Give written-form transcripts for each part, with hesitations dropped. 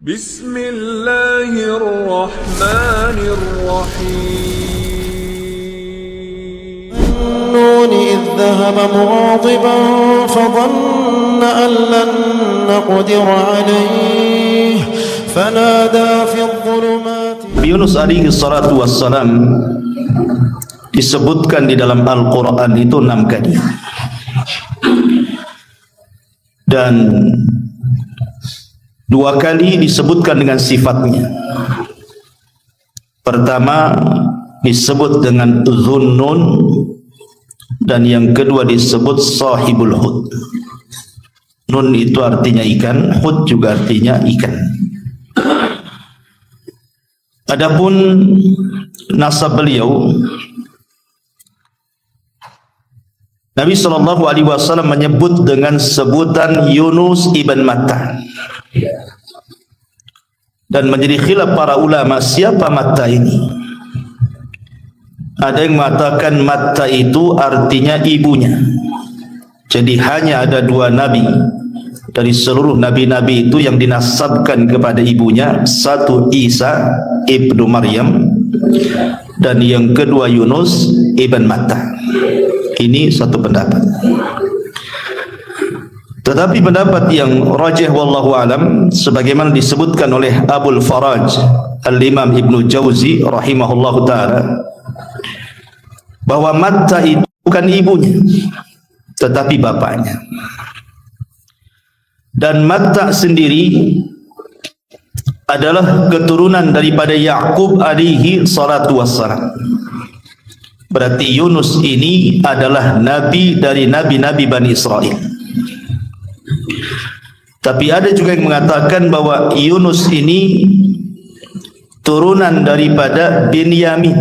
بسم الله الرحمن الرحيم النون إذ ذهب مغاضبا فظن أن لن نقدر عليه فنادى في الظلمات. Yunus alaihi salatu wassalam disebutkan di dalam Al-Quran itu 6 kali, dan 2 kali disebutkan dengan sifatnya. Pertama disebut dengan Dhunnun, dan yang kedua disebut Sahibul Hud. Nun itu artinya ikan, Hud juga artinya ikan. Adapun nasab beliau, Nabi SAW menyebut dengan sebutan Yunus ibn Matta, dan menjadi khilaf para ulama siapa Matta ini. Ada yang mengatakan Matta itu artinya ibunya. Jadi hanya ada 2 nabi dari seluruh nabi-nabi itu yang dinasabkan kepada ibunya, satu Isa ibnu Maryam, dan yang kedua Yunus ibn Matta. Ini satu pendapat. Tetapi pendapat yang rajih wallahu alam, sebagaimana disebutkan oleh Abul Faraj Al-Imam Ibnu Jauzi rahimahullahu taala, bahwa Matta itu bukan ibunya tetapi bapaknya. Dan Matta sendiri adalah keturunan daripada Yaqub alaihi salatu wassalam. Berarti Yunus ini adalah nabi dari nabi-nabi Bani Israel. Tapi ada juga yang mengatakan bahwa Yunus ini turunan daripada Binyamin.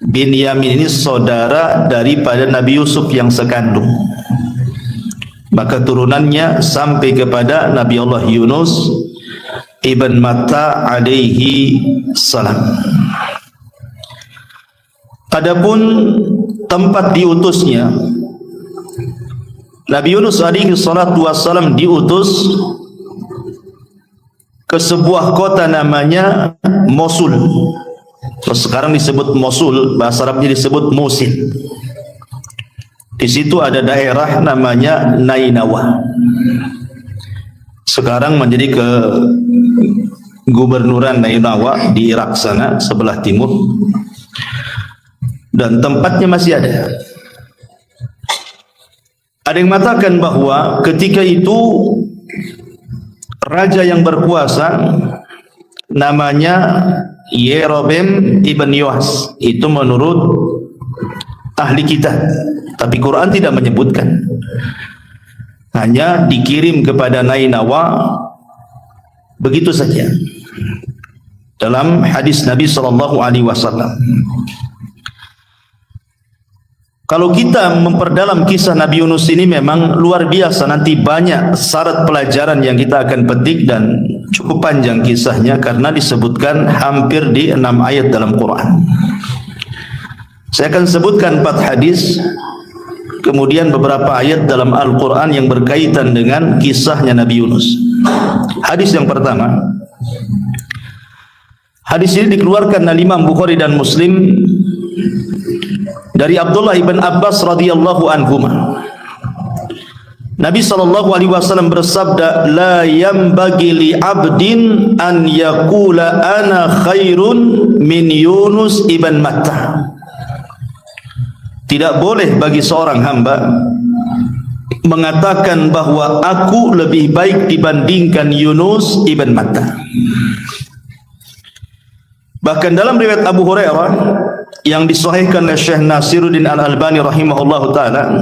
Binyamin ini saudara daripada Nabi Yusuf yang sekandung. Maka turunannya sampai kepada Nabi Allah Yunus ibn Matta alaihi salam. Adapun tempat diutusnya, Nabi Yunus alaihi salatu wassalam diutus ke sebuah kota namanya Mosul. Sekarang disebut Mosul, bahasa Arabnya disebut Musil. Di situ ada daerah namanya Nainawa. Sekarang menjadi ke gubernuran Nainawa di Irak sana, sebelah timur. Dan tempatnya masih ada. Ada yang mengatakan bahwa ketika itu raja yang berkuasa namanya Yerobeam ibn Yoas. Itu menurut ahli kitab, tapi Quran tidak menyebutkan. Hanya dikirim kepada Nainawa begitu saja dalam hadis Nabi SAW. Kalau kita memperdalam kisah Nabi Yunus ini memang luar biasa. Nanti banyak syarat pelajaran yang kita akan petik, dan cukup panjang kisahnya karena disebutkan hampir di 6 ayat dalam Quran. Saya akan sebutkan 4 hadis, kemudian beberapa ayat dalam Al-Quran yang berkaitan dengan kisahnya Nabi Yunus. Hadis yang pertama, hadis ini dikeluarkan oleh Imam Bukhari dan Muslim dari Abdullah ibn Abbas radhiyallahu anhuma. Nabi SAW bersabda, la yambagi li abdin an yakula ana khairun min Yunus ibn Matta. Tidak boleh bagi seorang hamba mengatakan bahwa aku lebih baik dibandingkan Yunus ibn Matta. Bahkan dalam riwayat Abu Hurairah yang disahihkan oleh Syekh Nasiruddin Al-Albani rahimahullahu taala,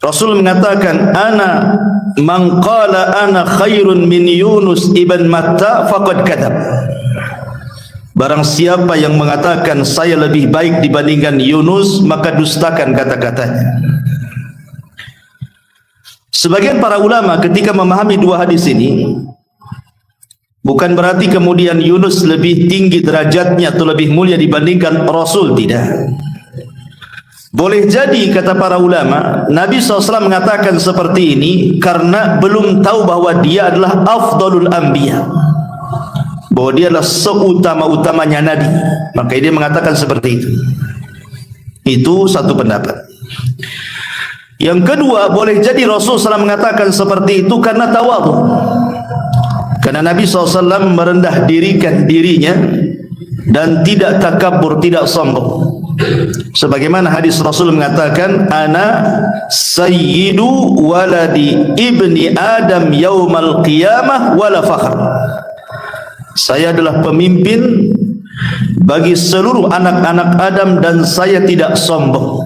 Rasul mengatakan, ana man qala ana khairun min Yunus ibn Matta faqad kadzab. Barang siapa yang mengatakan saya lebih baik dibandingkan Yunus, maka dustakan kata-katanya. Sebagian para ulama ketika memahami 2 hadis ini, bukan berarti kemudian Yunus lebih tinggi derajatnya atau lebih mulia dibandingkan Rasul, tidak. Boleh jadi kata para ulama, Nabi SAW mengatakan seperti ini karena belum tahu bahwa dia adalah afdalul anbiya, bahwa dia adalah seutama-utamanya Nabi, maka dia mengatakan seperti itu. Itu satu pendapat. Yang kedua, boleh jadi Rasul SAW mengatakan seperti itu karena tawadhu, karena Nabi SAW merendah dirikan dirinya dan tidak takabur, tidak sombong. Sebagaimana hadis Rasul mengatakan, ana sayyidu waladi ibni Adam yaumal qiyamah wala fakhr. Saya adalah pemimpin bagi seluruh anak-anak Adam dan saya tidak sombong.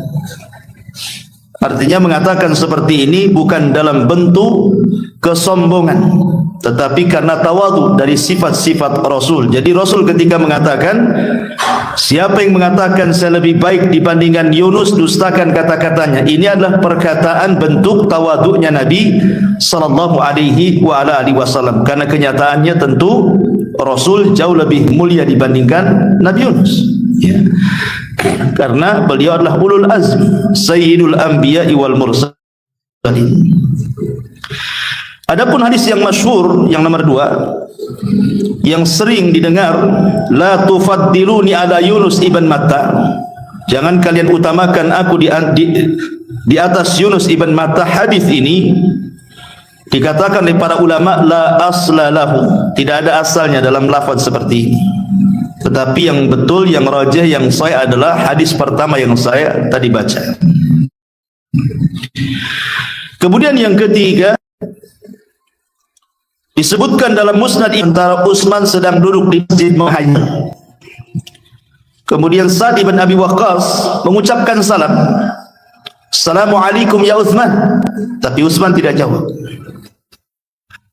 Artinya mengatakan seperti ini bukan dalam bentuk kesombongan, tetapi karena tawadhu dari sifat-sifat Rasul. Jadi Rasul ketika mengatakan, siapa yang mengatakan saya lebih baik dibandingkan Yunus, dustakan kata-katanya. Ini adalah perkataan bentuk tawadhu'nya Nabi sallallahu alaihi wasallam. Karena kenyataannya tentu Rasul jauh lebih mulia dibandingkan Nabi Yunus. Ya. Karena beliau adalah ulul azmi, sayyidul anbiya wal mursalin. Adapun hadis yang masyhur yang nomor 2 yang sering didengar, la tufaddiluni ala Yunus ibn Matta, jangan kalian utamakan aku di atas Yunus ibn Matta. Hadis ini dikatakan oleh para ulama la asla lahu, tidak ada asalnya dalam lafaz seperti ini. Tetapi yang betul, yang rajih, yang sahih adalah hadis pertama yang saya tadi baca. Kemudian yang ketiga, disebutkan dalam musnad antara Utsman sedang duduk di masjid Muhammad. Kemudian Sa'd bin Abi Waqqas mengucapkan salam, Assalamualaikum ya Utsman. Tapi Utsman tidak jawab.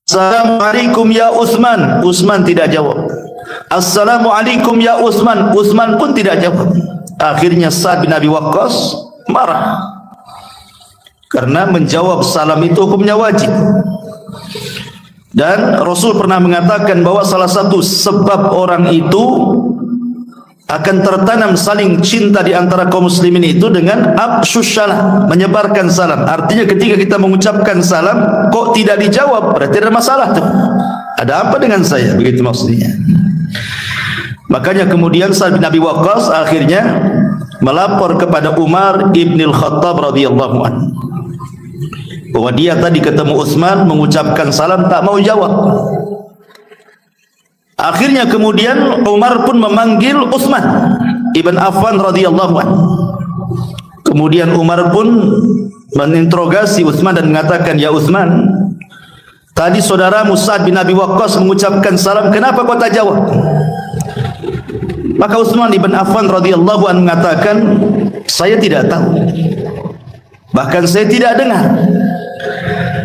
Assalamualaikum ya Utsman. Utsman tidak jawab. Assalamualaikum ya Utsman. Utsman pun tidak jawab. Akhirnya Sa'd bin Abi Waqqas marah, karena menjawab salam itu hukumnya wajib. Dan Rasul pernah mengatakan bahwa salah satu sebab orang itu akan tertanam saling cinta di antara kaum muslimin itu dengan afsyus salam, menyebarkan salam. Artinya ketika kita mengucapkan salam kok tidak dijawab, berarti ada masalah tuh. Ada apa dengan saya? Begitu maksudnya. Makanya kemudian Sa'd bin Abi Waqqas akhirnya melapor kepada Umar ibn al-Khattab radhiyallahu anhu bahwa dia tadi ketemu Utsman mengucapkan salam tak mau jawab. Akhirnya kemudian Umar pun memanggil Utsman ibn Affan radhiyallahu anhu. Kemudian Umar pun meninterogasi Utsman dan mengatakan, ya Utsman, tadi saudaramu Sa'd bin Abi Waqqas mengucapkan salam, kenapa kau tak jawab? Maka Utsman ibn Affan radhiyallahu anhu mengatakan, saya tidak tahu, bahkan saya tidak dengar.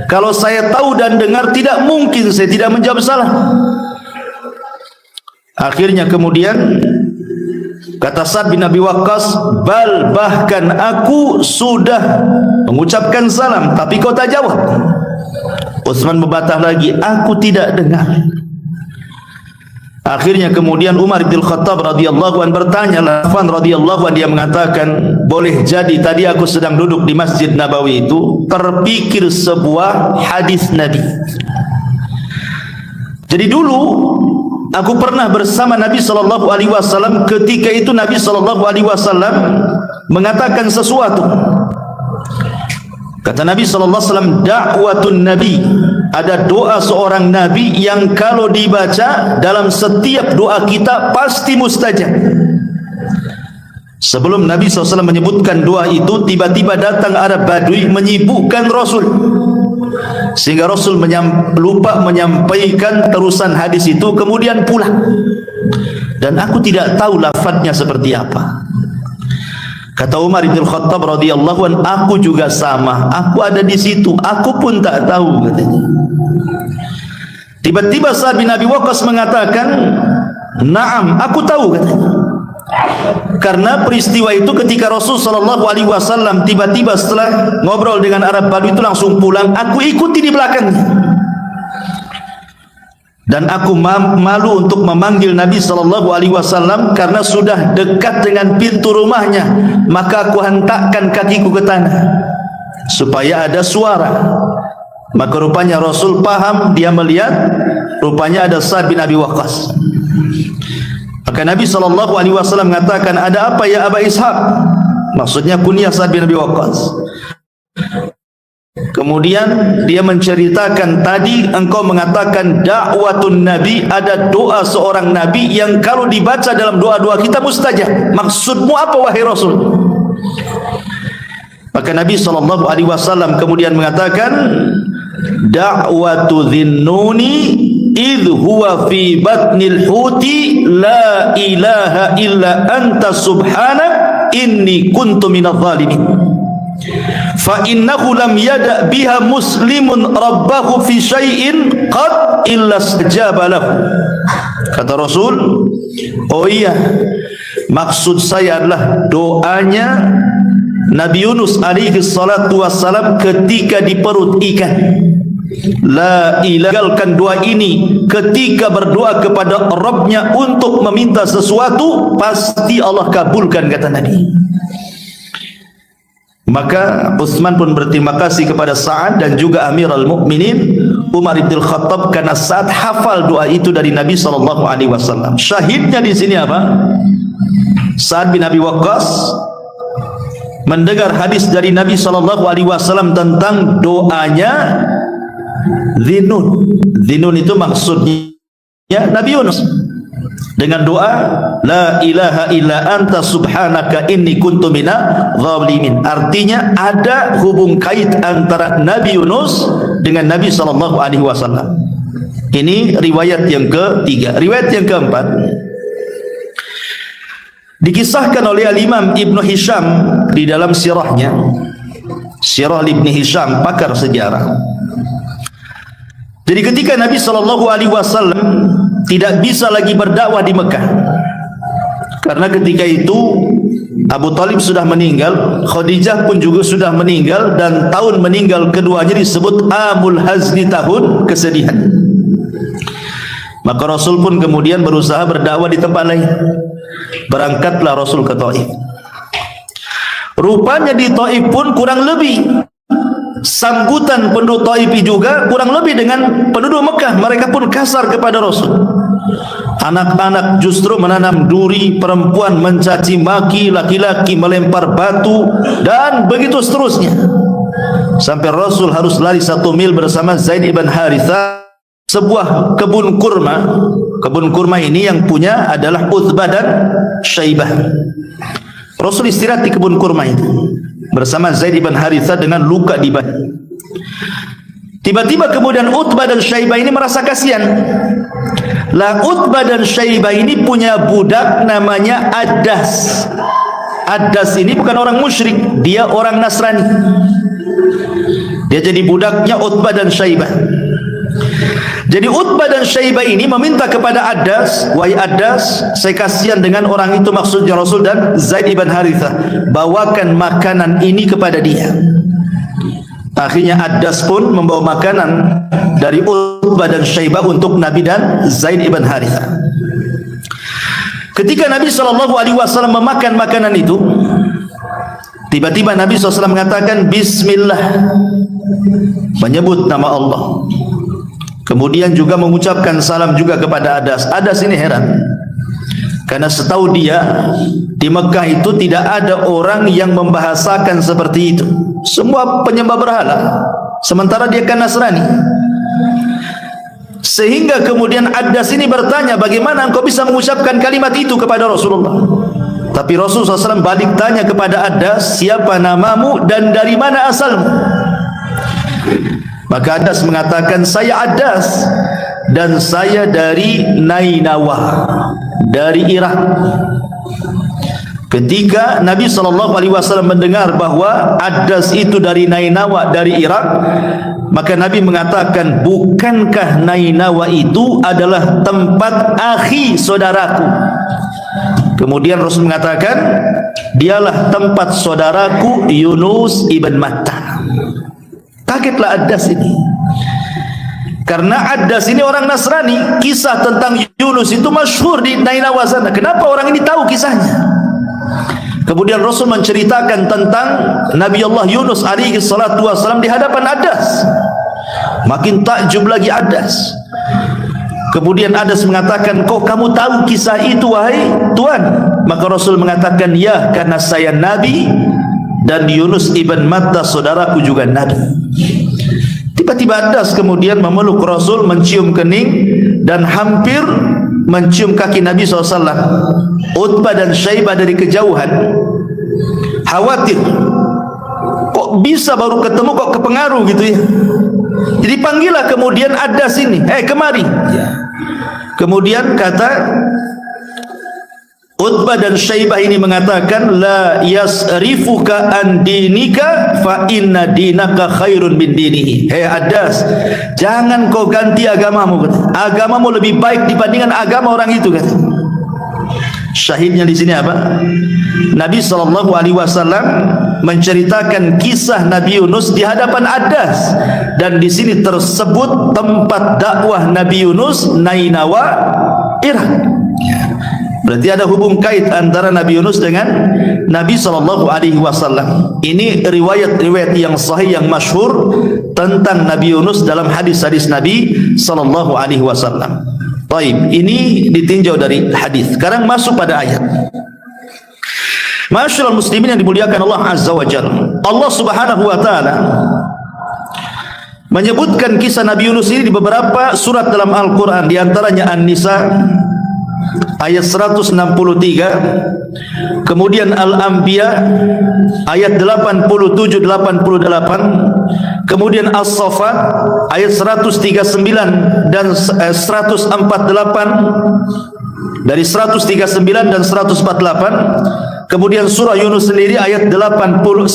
Kalau saya tahu dan dengar, tidak mungkin saya tidak menjawab salam. Akhirnya kemudian kata Sa'd bin Abi Waqqas, bahkan aku sudah mengucapkan salam tapi kau tak jawab. Utsman membantah lagi, aku tidak dengar. Akhirnya kemudian Umar bin Khattab radhiyallahu anhu bertanya, Affan radhiyallahu anhu, dia mengatakan, boleh jadi tadi aku sedang duduk di Masjid Nabawi itu terpikir sebuah hadis Nabi. Jadi dulu aku pernah bersama Nabi sallallahu alaihi wasallam, ketika itu Nabi sallallahu alaihi wasallam mengatakan sesuatu. Kata Nabi sallallahu alaihi wasallam, da'watun nabi, ada doa seorang nabi yang kalau dibaca dalam setiap doa kita pasti mustajab. Sebelum Nabi SAW menyebutkan doa itu, tiba-tiba datang Arab Badui menyibukkan Rasul, sehingga Rasul lupa menyampaikan terusan hadis itu, kemudian pulang. Dan aku tidak tahu lafadznya seperti apa. Kata Umar bin Khattab radhiyallahu anhu, aku juga sama, aku ada di situ, aku pun tak tahu, katanya. Tiba-tiba Sa'd bin Abi Waqqas mengatakan, "Na'am, aku tahu," katanya. Karena peristiwa itu ketika Rasul sallallahu alaihi wasallam tiba-tiba setelah ngobrol dengan Arab Badui itu langsung pulang, aku ikuti di belakangnya. dan aku malu untuk memanggil Nabi SAW karena sudah dekat dengan pintu rumahnya, maka aku hentakkan kakiku ke tanah supaya ada suara. Maka rupanya Rasul paham, dia melihat rupanya ada Sa'ad bin Abi Waqqas. Maka Nabi SAW mengatakan, ada apa ya Aba Ishaq? Maksudnya kunyah Sa'ad bin Abi Waqqas. Kemudian dia menceritakan, tadi engkau mengatakan da'watun Nabi, ada doa seorang Nabi yang kalau dibaca dalam doa-doa kita mustajab. Maksudmu apa wahai Rasul? Maka Nabi SAW kemudian mengatakan, da'watu dhinnuni idh huwa fi batnil huti la ilaha illa anta subhanak inni kuntu minadh dhalimin. Fa innahu lam yada biha muslimun rabbahu fi syai'in qad illa istajaba lahu. Kata Rasul, oh iya, maksud saya adalah doanya Nabi Yunus alaihi salatu wassalam ketika di perut ikan. La ilahalkan doa ini ketika berdoa kepada Rabbnya untuk meminta sesuatu, pasti Allah kabulkan, kata Nabi. Maka Utsman pun berterima kasih kepada Sa'ad dan juga Amirul Mukminin Umar bin Khattab karena Sa'ad hafal doa itu dari Nabi SAW. Syahidnya di sini apa? Sa'ad bin Abi Waqqas mendengar hadis dari Nabi SAW tentang doanya Dhinnun. Dhinnun itu maksudnya Nabi Yunus dengan doa la ilaha illa anta subhanaka inni kuntu minadh dhalimin. Artinya ada hubung kait antara Nabi Yunus dengan Nabi SAW. Ini riwayat yang ketiga. Riwayat yang keempat dikisahkan oleh Al-Imam Ibn Hisham di dalam sirahnya, Sirah Ibn Hisham, pakar sejarah. Jadi ketika Nabi SAW tidak bisa lagi berdakwah di Mekah, karena ketika itu Abu Talib sudah meninggal, Khadijah pun juga sudah meninggal, dan tahun meninggal keduanya disebut Amul Hazni, tahun kesedihan. Maka Rasul pun kemudian berusaha berdakwah di tempat lain. Berangkatlah Rasul ke Taif. Rupanya di Taif pun kurang lebih sambutan penduduk Taif juga kurang lebih dengan penduduk Mekah. Mereka pun kasar kepada Rasul. Anak-anak justru menanam duri, perempuan mencaci maki, laki-laki melempar batu, dan begitu seterusnya. Sampai Rasul harus lari 1 mil bersama Zaid ibn Harithah, sebuah kebun kurma. Kebun kurma ini yang punya adalah Utsbah dan Syaibah. Rasul istirahat di kebun kurma itu bersama Zaid ibn Harithah dengan luka di badan. Tiba-tiba kemudian Utsbah dan Syaibah ini merasa kasihan. Lah Utsbah dan Syaibah ini punya budak namanya Addas. Addas ini bukan orang musyrik, dia orang Nasrani. Dia jadi budaknya Utsbah dan Syaibah. Jadi Utsbah dan Syaibah ini meminta kepada Addas, wahai Addas, saya kasihan dengan orang itu, maksudnya Rasul dan Zaid ibn Harithah, bawakan makanan ini kepada dia. Akhirnya Addas pun membawa makanan dari Utsbah dan Syaibah untuk Nabi dan Zaid ibn Harithah. Ketika Nabi SAW memakan makanan itu, tiba-tiba Nabi SAW mengatakan Bismillah, menyebut nama Allah. Kemudian juga mengucapkan salam juga kepada Addas. Addas ini heran, karena setahu dia di Mekah itu tidak ada orang yang membahasakan seperti itu. Semua penyembah berhala, sementara dia kan Nasrani. Sehingga kemudian Addas ini bertanya, bagaimana engkau bisa mengucapkan kalimat itu kepada Rasulullah? Tapi Rasulullah SAW balik tanya kepada Addas, siapa namamu dan dari mana asalmu? Maka Addas mengatakan, saya Addas dan saya dari Nainawa, dari Irak. Ketika Nabi SAW mendengar bahwa Addas itu dari Nainawa, dari Irak, maka Nabi mengatakan, bukankah Nainawa itu adalah tempat akhi saudaraku? Kemudian Rasul mengatakan, dialah tempat saudaraku Yunus ibn Matta. Kagetlah Addas ini. Karena Adas ini orang Nasrani, kisah tentang Yunus itu masyhur di Nainawa sana. Kenapa orang ini tahu kisahnya? Kemudian Rasul menceritakan tentang Nabi Allah Yunus alaihi salatu wassalam di hadapan Adas. Makin takjub lagi Adas. Kemudian Adas mengatakan, kok kamu tahu kisah itu wahai Tuan? Maka Rasul mengatakan, ya, karena saya Nabi dan Yunus ibn Matta saudaraku juga Nabi. Tiba-tiba Adas kemudian memeluk Rasul, mencium kening dan hampir mencium kaki Nabi SAW. Utbah dan Syaibah dari kejauhan khawatir, kok bisa baru ketemu kok kepengaruh gitu ya. Jadi panggillah kemudian Adas ini, kemari. Kemudian kata Utbah dan Syaibah ini mengatakan, la yasrifuka an dinika fa inna dinaka khairun min dinihi. Hei Adas, jangan kau ganti agamamu, kata. Agamamu lebih baik dibandingkan agama orang itu, kata. Syahidnya di sini apa? Nabi SAW menceritakan kisah Nabi Yunus di hadapan Adas, dan di sini tersebut tempat dakwah Nabi Yunus, Nainawa, Irak. Berarti ada hubung kait antara Nabi Yunus dengan Nabi SAW. Ini riwayat-riwayat yang sahih, yang masyhur tentang Nabi Yunus dalam hadis-hadis Nabi SAW. Baik, ini ditinjau dari hadis. Sekarang masuk pada ayat. Masyaallah muslimin yang dimuliakan Allah Azza wa Jalla. Allah Subhanahu wa taala menyebutkan kisah Nabi Yunus ini di beberapa surat dalam Al-Qur'an, di antaranya An-Nisa ayat 163, kemudian Al-Anbiya ayat 87 88, kemudian As-Saffat ayat 139 dan 148, dari 139 dan 148, kemudian surah Yunus sendiri ayat 98,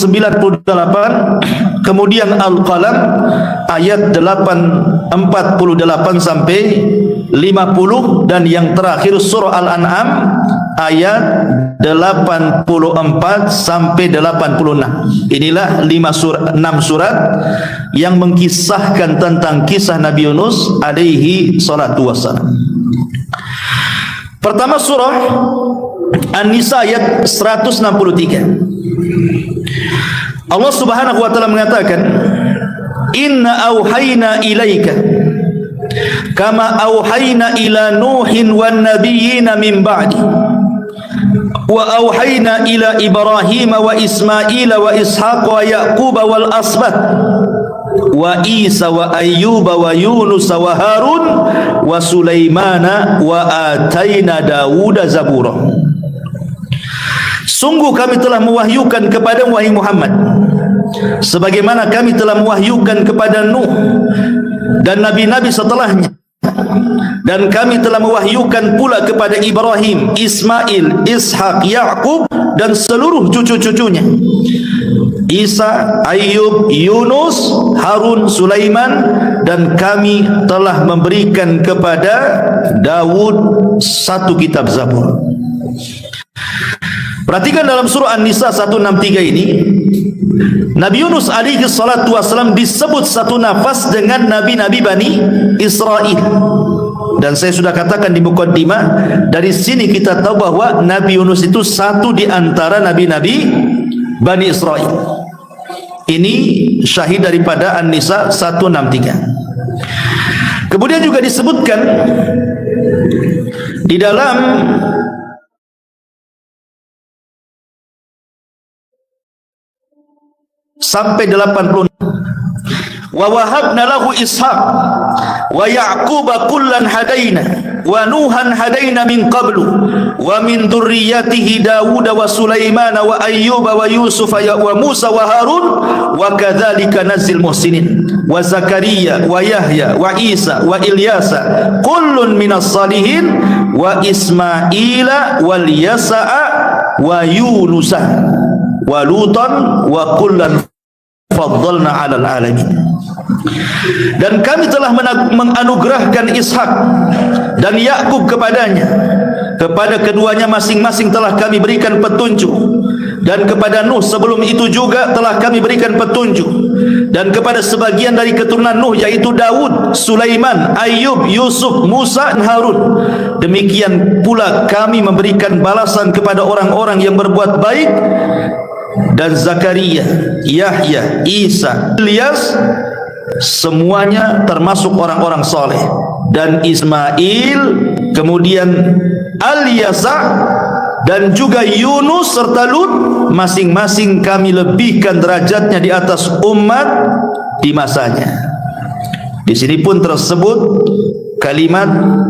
kemudian Al-Qalam ayat 48 sampai 50, dan yang terakhir surah Al-An'am ayat 84 sampai 86. Inilah 6 surat yang mengkisahkan tentang kisah Nabi Yunus alaihi salatu wassalam. Pertama surah An-Nisa ayat 163. Allah Subhanahu wa taala mengatakan, inna auhayna ilaika kama auhayna ila Nuhin wan nabiyina min ba'di wa auhayna ila Ibrahim wa Ismail wa Ishaq wa Yaqub wal asbat wa Isa wa Ayyub wa Yunus wa Harun wa Sulaimana wa ataina Dawuda zabura. Sungguh kami telah mewahyukan kepada wahai Muhammad sebagaimana kami telah mewahyukan kepada Nuh dan nabi-nabi setelahnya, dan kami telah mewahyukan pula kepada Ibrahim, Ismail, Ishak, Yaqub dan seluruh cucu-cucunya, Isa, Ayyub, Yunus, Harun, Sulaiman, dan kami telah memberikan kepada Daud 1 kitab Zabur. Perhatikan dalam surah An-Nisa 163 ini, Nabi Yunus alaihi salatu wassalam disebut satu nafas dengan nabi-nabi Bani Israel. Dan saya sudah katakan di mukaddimah, dari sini kita tahu bahwa Nabi Yunus itu satu di antara nabi-nabi Bani Israel. Ini syahid daripada An-Nisa 163. Kemudian juga disebutkan di dalam sampai 80. Wa wahabna lahu Ishaq wa Yaquba kullan hadaina wa Nuhan hadaina min qablu wa min dzurriyyatihi Dawud wa Sulaiman wa Ayyub wa Yusuf wa Musa wa Harun wa kadzalika nazil muhsinin wa Zakaria wa Yahya wa Isa wa Ilyasa kullun minas salihin wa Ismaila wal Yasa'a wa Yunusa wa Lutan wa kullan faddalna 'alal alamin. Dan kami telah menganugerahkan Ishak dan Yakub kepadanya, kepada keduanya masing-masing telah kami berikan petunjuk, dan kepada Nuh sebelum itu juga telah kami berikan petunjuk, dan kepada sebagian dari keturunan Nuh yaitu Daud, Sulaiman, Ayub, Yusuf, Musa dan Harun. Demikian pula kami memberikan balasan kepada orang-orang yang berbuat baik, dan Zakaria, Yahya, Isa, Ilyas, semuanya termasuk orang-orang soleh, dan Ismail, kemudian Al-Yasa, dan juga Yunus serta Lut, masing-masing kami lebihkan derajatnya di atas umat di masanya. Di sini pun tersebut kalimat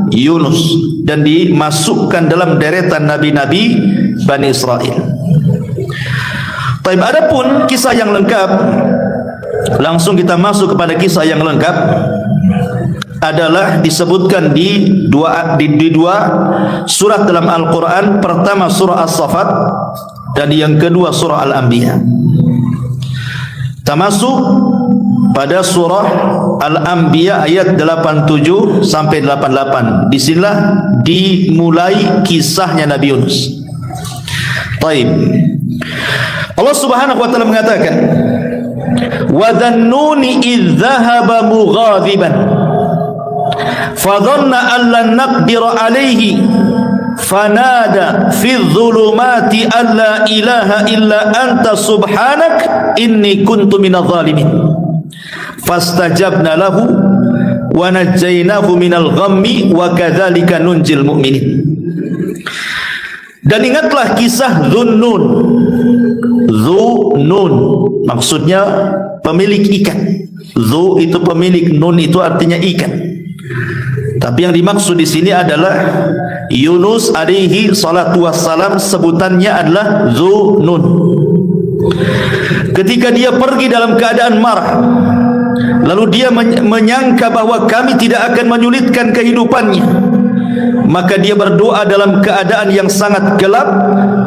Yunus dan dimasukkan dalam deretan nabi-nabi Bani Israel. Baik, adapun kisah yang lengkap, langsung kita masuk kepada kisah yang lengkap, adalah disebutkan di dua surat dalam Al-Quran. Pertama surah As-Saffat, dan yang kedua surah Al-Anbiya. Kita masuk pada surah Al-Anbiya ayat 87 sampai 88. Disinilah dimulai kisahnya Nabi Yunus. Baik, Allah Subhanahu wa taala mengatakan, wa dhannuni idh dhahaba mughadiban fadhanna an lan naqdira alayhi fanada fi dhulumati an la ilaha illa anta subhanak inni kuntu minadh dhalimin fastajabna lahu wa najjaynahu minal ghammi wa kadzalika nunjil mu'minin. Dan ingatlah kisah Dhunnun. Dhunnun maksudnya pemilik ikan. Dhu itu pemilik, nun itu artinya ikan. Tapi yang dimaksud di sini adalah Yunus alaihi salatu wassalam, sebutannya adalah Dhunnun. Ketika dia pergi dalam keadaan marah, lalu dia menyangka bahwa kami tidak akan menyulitkan kehidupannya, maka dia berdoa dalam keadaan yang sangat gelap,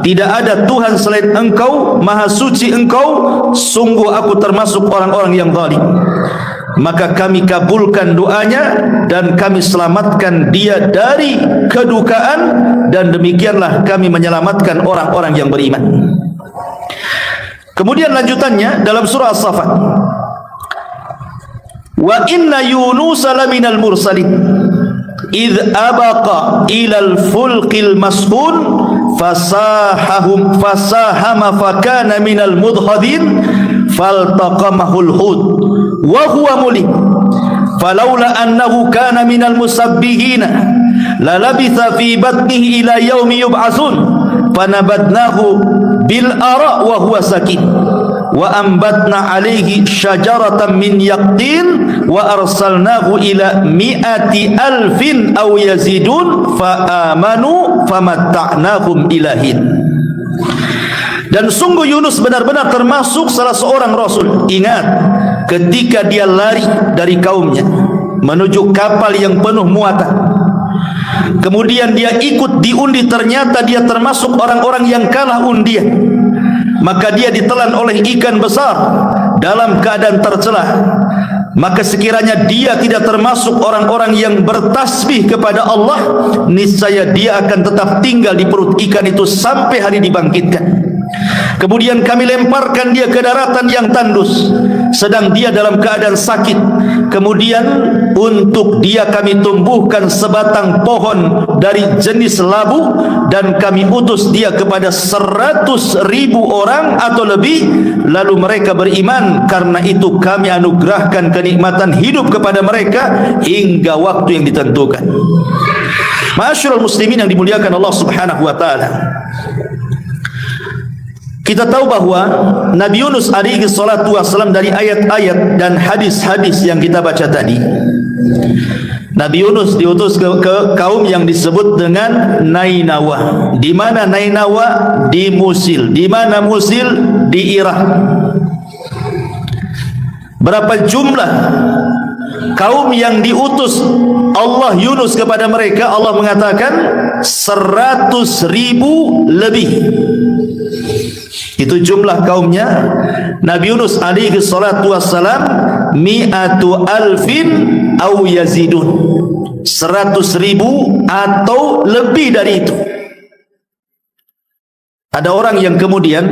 tidak ada Tuhan selain Engkau, Maha Suci Engkau, sungguh aku termasuk orang-orang yang zalim. Maka kami kabulkan doanya dan kami selamatkan dia dari kedukaan, dan demikianlah kami menyelamatkan orang-orang yang beriman. Kemudian lanjutannya dalam surah As-Saffat, wa inna Yunusa laminal mursalin idh abaqa ilal fulqil mashhun fasahama fakana minal mudhadin faltaqamahul hud wa huwa mulim falaula annahu kana minal musabbihina lalabitha fi batnihi ila yaumi yub'atsun fanabadnahu bil ara wa huwa sakin wa ambatna alaihi syajaratan min yaqtin wa arsalnahu ila mi'ati alfin aw yazidun fa amanu famatta'nahum ilahin. Dan sungguh Yunus benar-benar termasuk salah seorang rasul. Ingat, ketika dia lari dari kaumnya menuju kapal yang penuh muatan, kemudian dia ikut diundi, ternyata dia termasuk orang-orang yang kalah undian, maka dia ditelan oleh ikan besar dalam keadaan tercelah. Maka sekiranya dia tidak termasuk orang-orang yang bertasbih kepada Allah, niscaya dia akan tetap tinggal di perut ikan itu sampai hari dibangkitkan. Kemudian kami lemparkan dia ke daratan yang tandus, sedang dia dalam keadaan sakit. Kemudian untuk dia kami tumbuhkan sebatang pohon dari jenis labu, dan kami utus dia kepada 100.000 orang atau lebih, lalu mereka beriman. Karena itu kami anugerahkan kenikmatan hidup kepada mereka hingga waktu yang ditentukan. Ma'asyiral muslimin yang dimuliakan Allah Subhanahu wa taala, kita tahu bahwa Nabi Yunus alaihi salatu wassalam, dari ayat-ayat dan hadis-hadis yang kita baca tadi, Nabi Yunus diutus ke kaum yang disebut dengan Nainawa. Di mana Nainawa? Di Musil. Di mana Musil? Di Irak. Berapa jumlah kaum yang diutus Allah Yunus kepada mereka? Allah mengatakan 100.000 lebih. Itu jumlah kaumnya Nabi Yunus alaihi salatu wassalam, mi'atu alfin aw yazidun, 100.000 atau lebih dari itu. Ada orang yang kemudian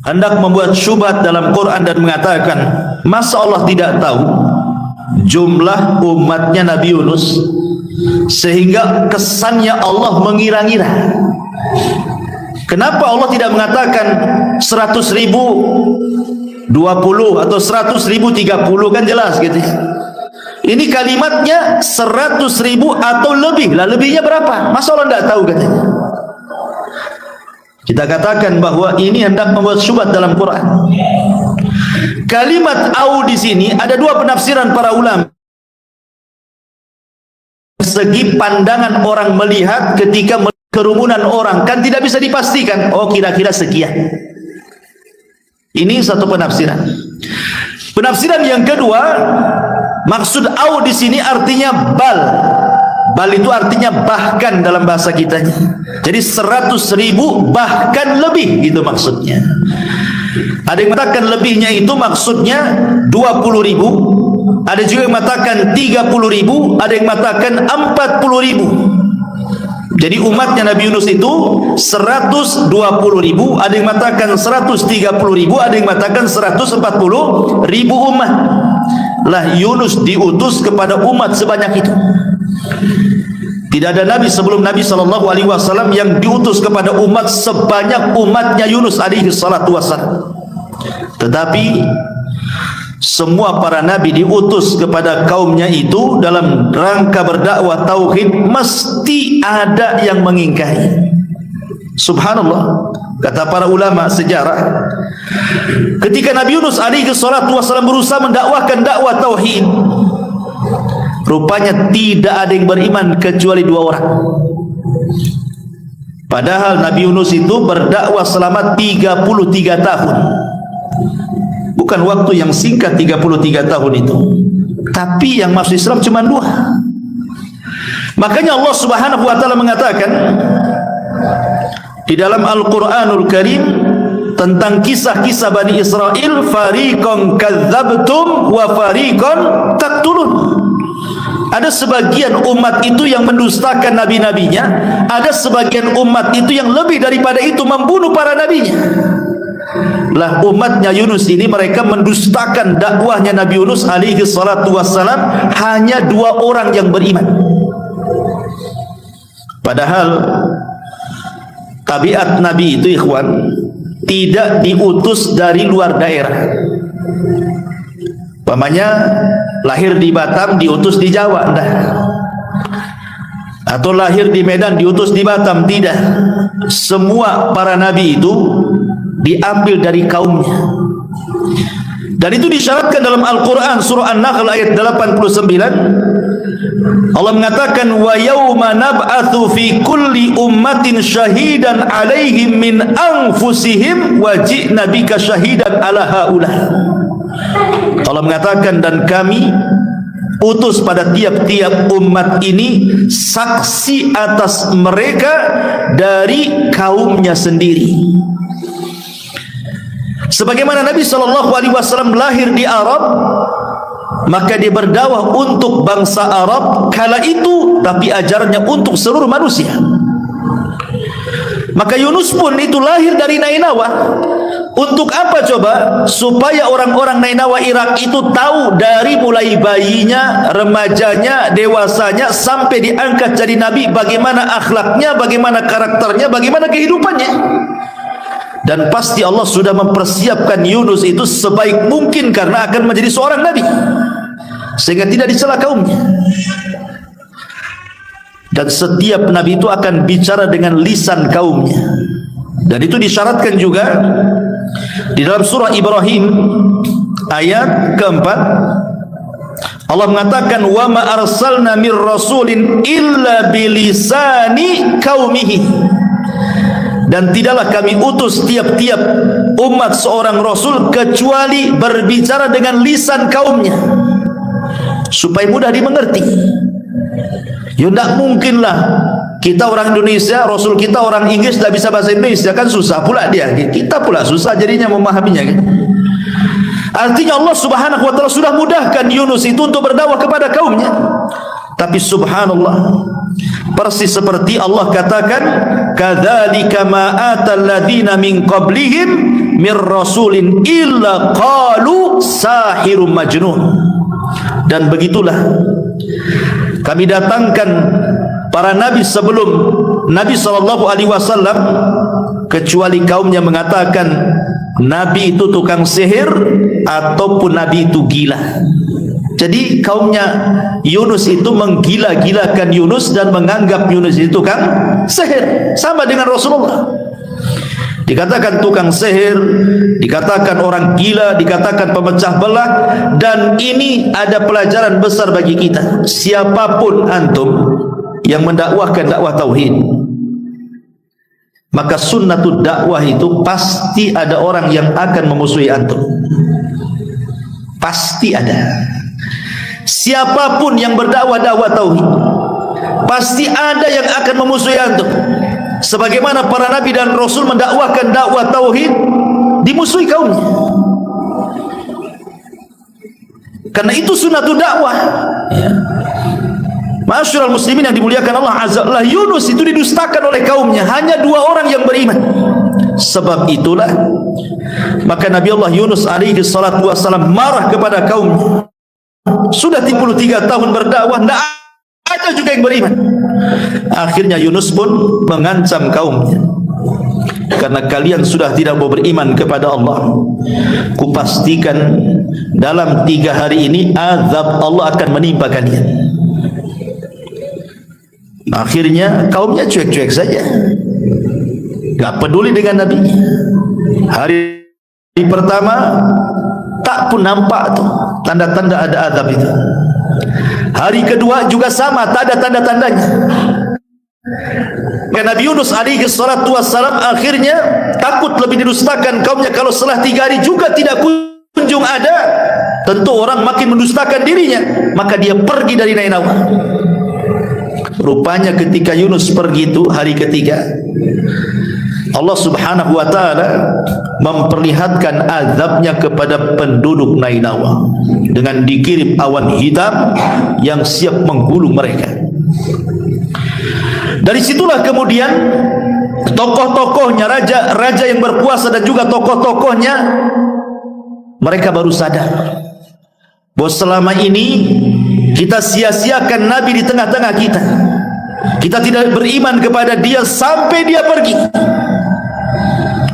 hendak membuat syubhat dalam Quran dan mengatakan, masa Allah tidak tahu jumlah umatnya Nabi Yunus sehingga kesannya Allah mengira-ngira? Kenapa Allah tidak mengatakan 100.000 20 atau 100.000 30, kan jelas gitu. Ini kalimatnya 100.000 atau lebih. Lah lebihnya berapa? Masa Allah tidak tahu katanya? Kita katakan bahwa ini hendak membuat syubhat dalam Quran. Kalimat au di sini ada dua penafsiran para ulama. Segi pandangan orang melihat ketika kerumunan orang, kan tidak bisa dipastikan. Oh, kira-kira sekian. Ini satu penafsiran. Penafsiran yang kedua, maksud au di sini artinya bal. Bal itu artinya bahkan dalam bahasa kitanya. Jadi 100.000 bahkan lebih, gitu maksudnya. Ada yang mengatakan lebihnya itu maksudnya 20.000. Ada juga yang mengatakan 30.000. Ada yang mengatakan 40.000. Jadi umatnya Nabi Yunus itu 120.000, ada yang mengatakan 130.000, ada yang mengatakan 140.000 umat. Lah Yunus diutus kepada umat sebanyak itu. Tidak ada nabi sebelum Nabi SAW yang diutus kepada umat sebanyak umatnya Yunus alaihi salatu wassalam. Tetapi semua para nabi diutus kepada kaumnya itu dalam rangka berdakwah tauhid, mesti ada yang mengingkari. Subhanallah, kata para ulama sejarah, ketika Nabi Yunus alaihi salatu wassalam berusaha mendakwahkan dakwah tauhid, rupanya tidak ada yang beriman kecuali 2 orang. Padahal Nabi Yunus itu berdakwah selama 33 tahun. Bukan waktu yang singkat 33 tahun itu, tapi yang masuk Islam cuma 2. Makanya Allah Subhanahu wa taala mengatakan di dalam Al-Qur'anul Karim tentang kisah-kisah Bani Israel, fariqan kadzabtum wa fariqan taqtulun. Ada sebagian umat itu yang mendustakan nabi-nabinya, ada sebagian umat itu yang lebih daripada itu membunuh para nabinya. Lah umatnya Yunus ini, mereka mendustakan dakwahnya Nabi Yunus alaihi salatu wassalam, hanya 2 orang yang beriman. Padahal tabiat Nabi itu, ikhwan, tidak diutus dari luar daerah. Pamannya lahir di Batam diutus di Jawa, enggak. Atau lahir di Medan diutus di Batam, tidak. Semua para nabi itu diambil dari kaumnya. Dan itu disyaratkan dalam Al-Quran surah An-Nahl ayat 89. Allah mengatakan, wa yawma nab'atsu fi kulli ummatin syahidan 'alaihim min anfusihim wa ji'na bika syahidan 'ala haula. Allah mengatakan, dan kami utus pada tiap-tiap umat ini saksi atas mereka dari kaumnya sendiri. Sebagaimana Nabi SAW lahir di Arab, maka dia berdakwah untuk bangsa Arab kala itu, tapi ajarannya untuk seluruh manusia. Maka Yunus pun itu lahir dari Nainawa. Untuk apa coba? Supaya orang-orang Nainawa Irak itu tahu dari mulai bayinya, remajanya, dewasanya, sampai diangkat jadi nabi, bagaimana akhlaknya, bagaimana karakternya, bagaimana kehidupannya. Dan pasti Allah sudah mempersiapkan Yunus itu sebaik mungkin karena akan menjadi seorang nabi, sehingga tidak dicela kaumnya. Dan setiap nabi itu akan bicara dengan lisan kaumnya. Dan itu disyaratkan juga di dalam surah Ibrahim ayat keempat. Allah mengatakan, wa ma arsalna mir rasulin illa bilisani qaumihi. Dan tidaklah kami utus tiap-tiap umat seorang rasul kecuali berbicara dengan lisan kaumnya, supaya mudah dimengerti. Ya tidak mungkinlah kita orang Indonesia, rasul kita orang Inggris tidak bisa bahasa Indonesia, kan susah pula dia. Kita pula susah jadinya memahaminya, kan? Artinya Allah Subhanahu wa taala sudah mudahkan Yunus itu untuk berdakwah kepada kaumnya. Tapi subhanallah, persis seperti Allah katakan, kadzalika ma atal ladzina min qablihim mir rasulin illa qalu sahirun majnun. Dan begitulah kami datangkan para nabi sebelum Nabi SAW, kecuali kaumnya mengatakan nabi itu tukang sihir ataupun nabi itu gila. Jadi kaumnya Yunus itu menggila-gilakan Yunus dan menganggap Yunus itu tukang sihir, sama dengan Rasulullah. Dikatakan tukang sihir, dikatakan orang gila, dikatakan pemecah belah. Dan ini ada pelajaran besar bagi kita. Siapapun antum yang mendakwahkan dakwah tauhid, maka sunnatud dakwah itu pasti ada orang yang akan memusuhi antum. Pasti ada. Siapapun yang berdakwah tauhid, pasti ada yang akan memusuhi antum. Sebagaimana para nabi dan rasul mendakwahkan dakwah tauhid, dimusuhi kaumnya. Karena itu sunnatul dakwah. Ya. Ma'asyiral muslimin yang dimuliakan Allah Azza wa Jalla, Yunus itu didustakan oleh kaumnya, hanya 2 orang yang beriman. Sebab itulah maka Nabi Allah Yunus alaihi salatu wassalam marah kepada kaumnya. Sudah 33 tahun berdakwah, tidak ada juga yang beriman. Akhirnya Yunus pun mengancam kaumnya, karena kalian sudah tidak mau beriman kepada Allah, kupastikan dalam 3 hari ini azab Allah akan menimpa kalian. Akhirnya kaumnya cuek-cuek saja, gak peduli dengan Nabi. Hari pertama tak pun nampak tuh tanda-tanda ada azab itu. Hari kedua juga sama, tak ada tanda-tandanya. Nabi Yunus alaihi salatu wassalam akhirnya takut lebih didustakan kaumnya. Kalau setelah 3 hari juga tidak kunjung ada, tentu orang makin mendustakan dirinya. Maka dia pergi dari Nainawa. Rupanya ketika Yunus pergi itu hari ketiga, Allah subhanahu wa ta'ala memperlihatkan azabnya kepada penduduk Nainawa dengan dikirim awan hitam yang siap menggulung mereka. Dari situlah kemudian tokoh-tokohnya, raja yang berkuasa dan juga tokoh-tokohnya, mereka baru sadar bahwa selama ini kita sia-siakan Nabi di tengah-tengah kita. Kita tidak beriman kepada dia sampai dia pergi.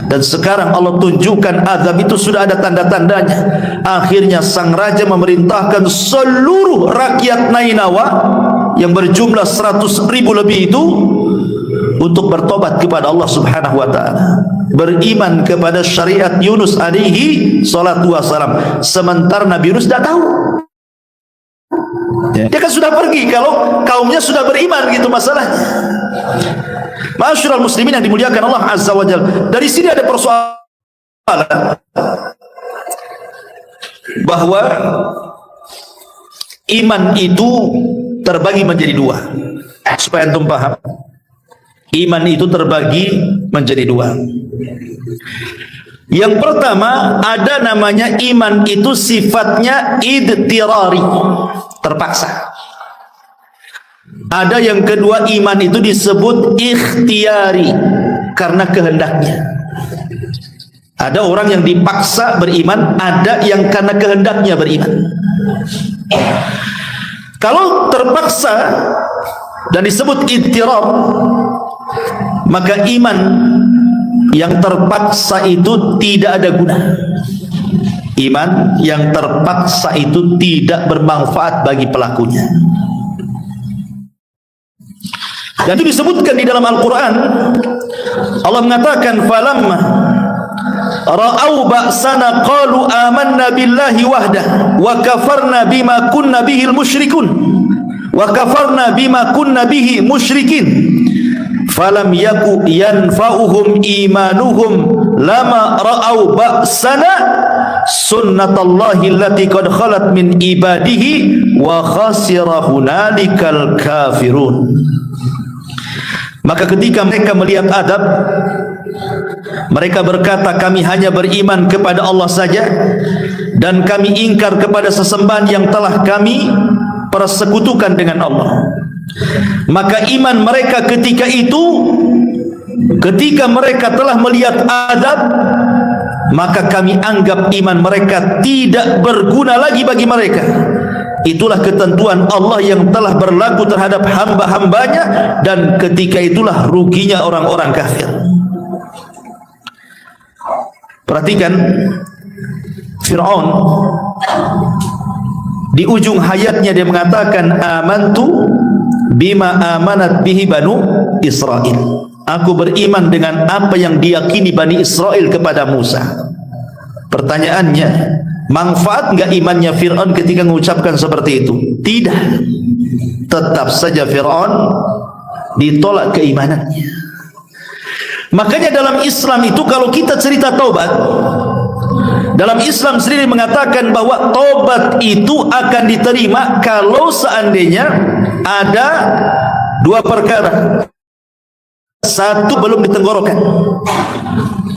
Dan sekarang Allah tunjukkan azab itu sudah ada tanda-tandanya. Akhirnya sang raja memerintahkan seluruh rakyat Nainawa yang berjumlah 100.000 lebih itu untuk bertobat kepada Allah subhanahu wa ta'ala, beriman kepada syariat Yunus alaihi salatu wassalam. Sementara Nabi Yunus tidak tahu. Dia kan sudah pergi, kalau kaumnya sudah beriman, gitu masalahnya. Ma'asyiral muslimin yang dimuliakan Allah Azza wa Jalla, dari sini ada persoalan bahwa iman itu terbagi menjadi 2. Supaya antum paham, iman itu terbagi menjadi 2. Yang pertama, ada namanya iman itu sifatnya idtirari, terpaksa. Ada yang kedua, iman itu disebut ikhtiari, karena kehendaknya. Ada orang yang dipaksa beriman, ada yang karena kehendaknya beriman. Kalau terpaksa dan disebut idtirar, maka iman yang terpaksa itu tidak ada guna. Iman yang terpaksa itu tidak bermanfaat bagi pelakunya. Dan itu disebutkan di dalam Al-Quran. Allah mengatakan, falamma ra'au ba'sana qalu amanna billahi wahdah wa kafarna bima kunna bihil musyrikun wa kafarna bima kunna bihi musyrikin falam yaku yanfa'uhum imanuhum lama ra'au ba'sana sunnatallahi allati qad khalat min ibadihi wa khasira hunalikal kafirun. Maka ketika mereka melihat adab, mereka berkata, kami hanya beriman kepada Allah saja dan kami ingkar kepada sesembahan yang telah kami persekutukan dengan Allah. Maka iman mereka ketika itu, ketika mereka telah melihat azab, maka kami anggap iman mereka tidak berguna lagi bagi mereka. Itulah ketentuan Allah yang telah berlaku terhadap hamba-hambanya, dan ketika itulah ruginya orang-orang kafir. Perhatikan Fir'aun, di ujung hayatnya dia mengatakan, amantu bima amanat bihi banu Israel. Aku beriman dengan apa yang diyakini Bani Israel kepada Musa. Pertanyaannya, manfaat enggak imannya Fir'aun ketika mengucapkan seperti itu? Tidak. Tetap saja Fir'aun ditolak keimanannya. Makanya dalam Islam itu kalau kita cerita taubat, dalam Islam sendiri mengatakan bahwa taubat itu akan diterima kalau seandainya ada dua perkara. Satu, belum ditenggorokan.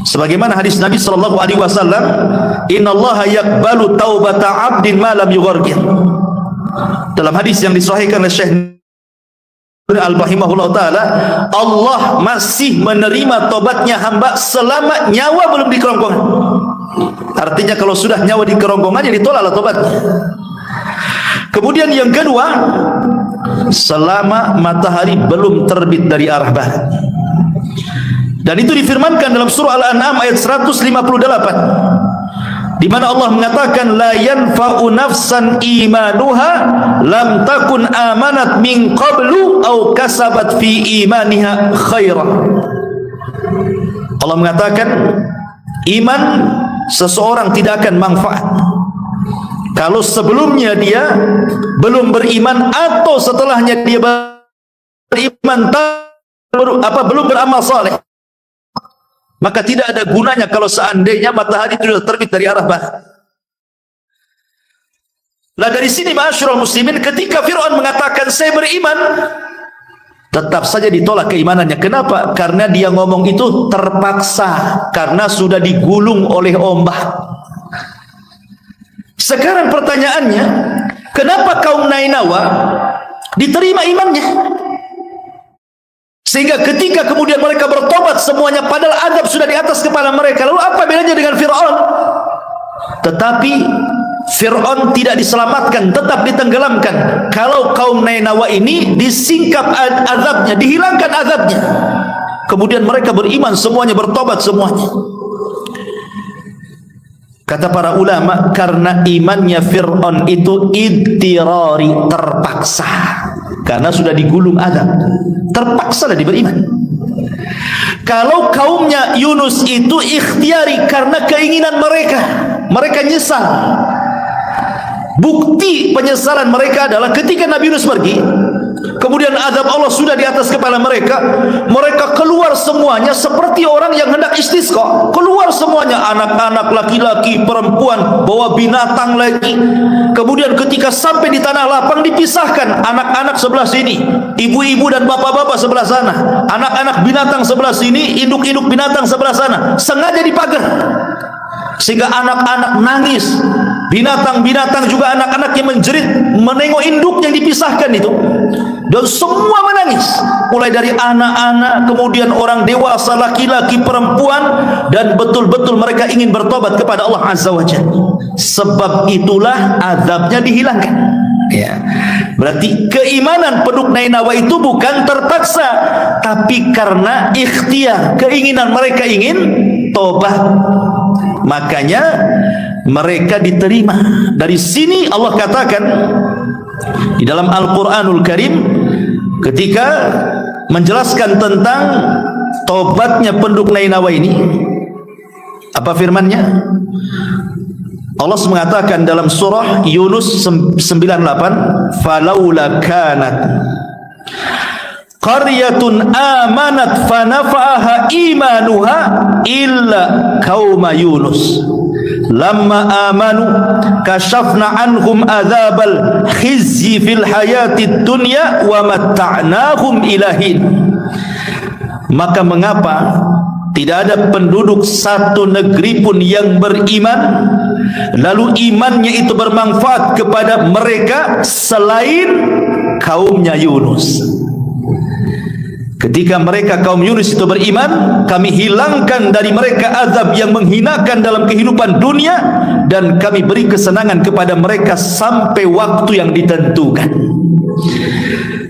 Sebagaimana hadis Nabi sallallahu alaihi wasallam, "Innallaha yaqbalu taubata 'abdin ma lam yughargir." Dalam hadis yang disahihkan oleh Syekh Al-Bahimahullah Ta'ala, Allah masih menerima tobatnya hamba selama nyawa belum di kerongkongan. Artinya kalau sudah nyawa di kerongkongan, ya ditolaklah tobatnya. Kemudian yang kedua, selama matahari belum terbit dari arah barat. Dan itu difirmankan dalam surah Al-An'am ayat 158, di mana Allah mengatakan, la yanfa'u nafsan imanuha lam takun amanat min qablu aw kasabat fi imaniha khaira. Allah mengatakan iman seseorang tidak akan manfaat kalau sebelumnya dia belum beriman atau setelahnya dia beriman belum beramal saleh. Maka tidak ada gunanya kalau seandainya matahari itu sudah terbit dari arah barat. Lah dari sini ma'asyiral muslimin, ketika Fir'aun mengatakan saya beriman, tetap saja ditolak keimanannya. Kenapa? Karena dia ngomong itu terpaksa, karena sudah digulung oleh ombak. Sekarang pertanyaannya, kenapa kaum Nainawa diterima imannya? Sehingga ketika kemudian mereka bertobat semuanya, padahal azab sudah di atas kepala mereka. Lalu apa bedanya dengan Fir'aun? Tetapi Fir'aun tidak diselamatkan, tetap ditenggelamkan. Kalau kaum Nainawa ini disingkap azabnya, dihilangkan azabnya. Kemudian mereka beriman semuanya, bertobat semuanya. Kata para ulama, karena imannya Fir'aun itu idtirari, terpaksa. Karena sudah digulung azab, terpaksa lah beriman. Kalau kaumnya Yunus itu ikhtiari, karena keinginan mereka, mereka nyesal. Bukti penyesalan mereka adalah ketika Nabi Yunus pergi, kemudian azab Allah sudah di atas kepala mereka, mereka keluar semuanya seperti orang yang hendak istisqa. Keluar semuanya, anak-anak, laki-laki, perempuan, bawa binatang lagi. Kemudian ketika sampai di tanah lapang, dipisahkan, anak-anak sebelah sini, ibu-ibu dan bapak-bapak sebelah sana, anak-anak binatang sebelah sini, induk-induk binatang sebelah sana. Sengaja dipagar sehingga anak-anak nangis, binatang-binatang juga anak-anak yang menjerit menengok induk yang dipisahkan itu, dan semua menangis, mulai dari anak-anak, kemudian orang dewasa, laki-laki, perempuan, dan betul-betul mereka ingin bertobat kepada Allah Azza wa Jalla. Sebab itulah azabnya dihilangkan. Ya, berarti keimanan penduduk Nainawa itu bukan terpaksa, tapi karena ikhtiar, keinginan mereka ingin tobat, makanya mereka diterima. Dari sini Allah katakan di dalam Al-Quranul Karim, ketika menjelaskan tentang tobatnya penduduk Nainawa ini, apa firman-Nya? Allah mengatakan dalam surah Yunus 98, falaula kanat qaryatun amanat fanafa'aha imanuha illa qauma Yunus lamma amanu kashafna anhum adzabal khizyi fil hayatid dunya wa matta'nahum ilahin. Maka mengapa tidak ada penduduk satu negeri pun yang beriman lalu imannya itu bermanfaat kepada mereka selain kaumnya Yunus. Ketika mereka kaum Yunus itu beriman, kami hilangkan dari mereka azab yang menghinakan dalam kehidupan dunia, dan kami beri kesenangan kepada mereka sampai waktu yang ditentukan.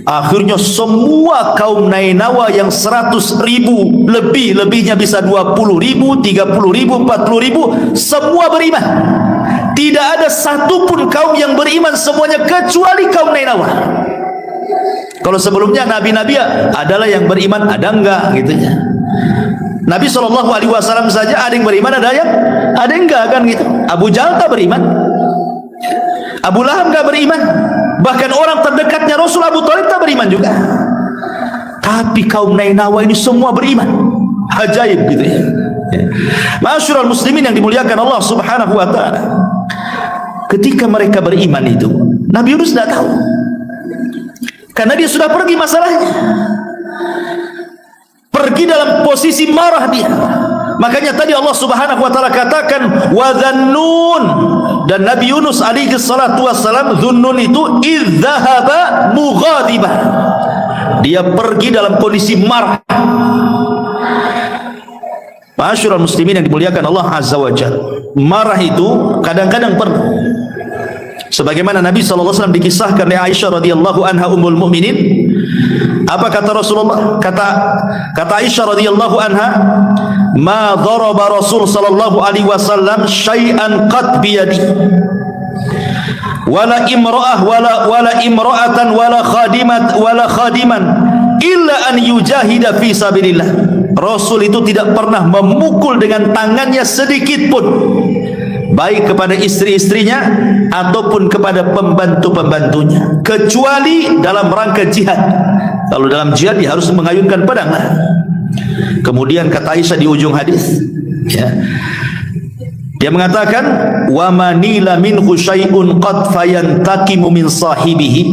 Akhirnya semua kaum Nainawa yang 100.000 lebihnya bisa 20.000, 30.000, 40.000, semua beriman. Tidak ada satupun kaum yang beriman semuanya kecuali kaum Nainawa. Kalau sebelumnya nabi-nabi adalah yang beriman, ada enggak gitu ya. Nabi SAW saja ada yang beriman, ada yang enggak kan gitu. Abu Jahal tak beriman, Abu Lahab enggak beriman, bahkan orang terdekatnya Rasul Abu Thalib tak beriman juga. Tapi kaum Nainawa ini semua beriman. Ajaib gitu ya. Ma'asyiral muslimin yang dimuliakan Allah Subhanahu wa taala. Ketika mereka beriman itu, Nabi Yunus tidak tahu. Karena dia sudah pergi masalahnya. Pergi dalam posisi marah dia. Makanya tadi Allah Subhanahu wa taala katakan wa dzannun, dan Nabi Yunus alaihi salatu wassalam, Dhunnun itu idzahaba mughadiban. Dia pergi dalam kondisi marah. Ma'asyiral muslimin yang dimuliakan Allah Azza wa Jalla. Marah itu kadang-kadang perlu. Sebagaimana Nabi SAW dikisahkan oleh Aisyah radhiyallahu anha ummul mukminin, apa kata Rasulullah? Kata Aisyah radhiyallahu anha, ma daraba Rasul sallallahu alaihi wasallam syai'an qad bi yadi, wala imra'ah wala imra'atan wala khadiman illa an yujahida fi sabilillah. Rasul itu tidak pernah memukul dengan tangannya sedikit pun, baik kepada istri-istrinya ataupun kepada pembantu-pembantunya, kecuali dalam rangka jihad. Kalau dalam jihad dia harus mengayunkan pedang. Kemudian kata Aisyah di ujung hadis, ya, dia mengatakan wa manila minhu syai'un qad fayantaqimu min sahibihi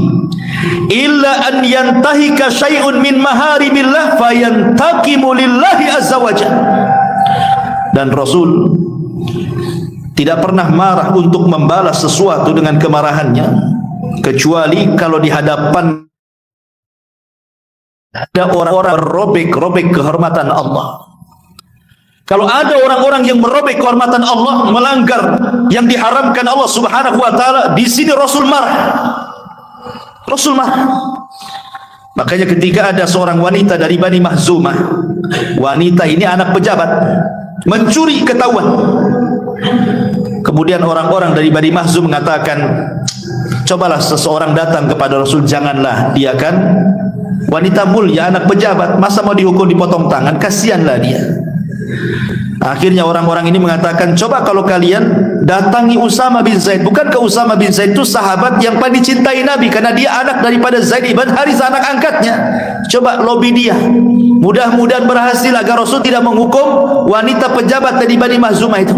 illa an yantahika syai'un min maharimillah fayantaqimu lillahi azza wajalla. Dan Rasul tidak pernah marah untuk membalas sesuatu dengan kemarahannya, kecuali kalau di hadapan ada orang-orang merobek kehormatan Allah. Kalau ada orang-orang yang merobek kehormatan Allah, melanggar yang diharamkan Allah Subhanahu wa taala, di sini Rasul marah. Rasul marah. Makanya ketika ada seorang wanita dari Bani Mahzumah, wanita ini anak pejabat, mencuri ketahuan. Kemudian orang-orang dari Bani Mahzum mengatakan, cobalah seseorang datang kepada Rasul, janganlah dia kan wanita mulia, anak pejabat, masa mau dihukum dipotong tangan, kasihanlah dia. Akhirnya orang-orang ini mengatakan, coba kalau kalian datangi Usama bin Zaid. Bukankah Usama bin Zaid itu sahabat yang paling dicintai Nabi, karena dia anak daripada Zaid ibn Harithah, anak angkatnya. Coba lobi dia, mudah-mudahan berhasil agar Rasul tidak menghukum wanita pejabat dari Bani Mahzumah itu.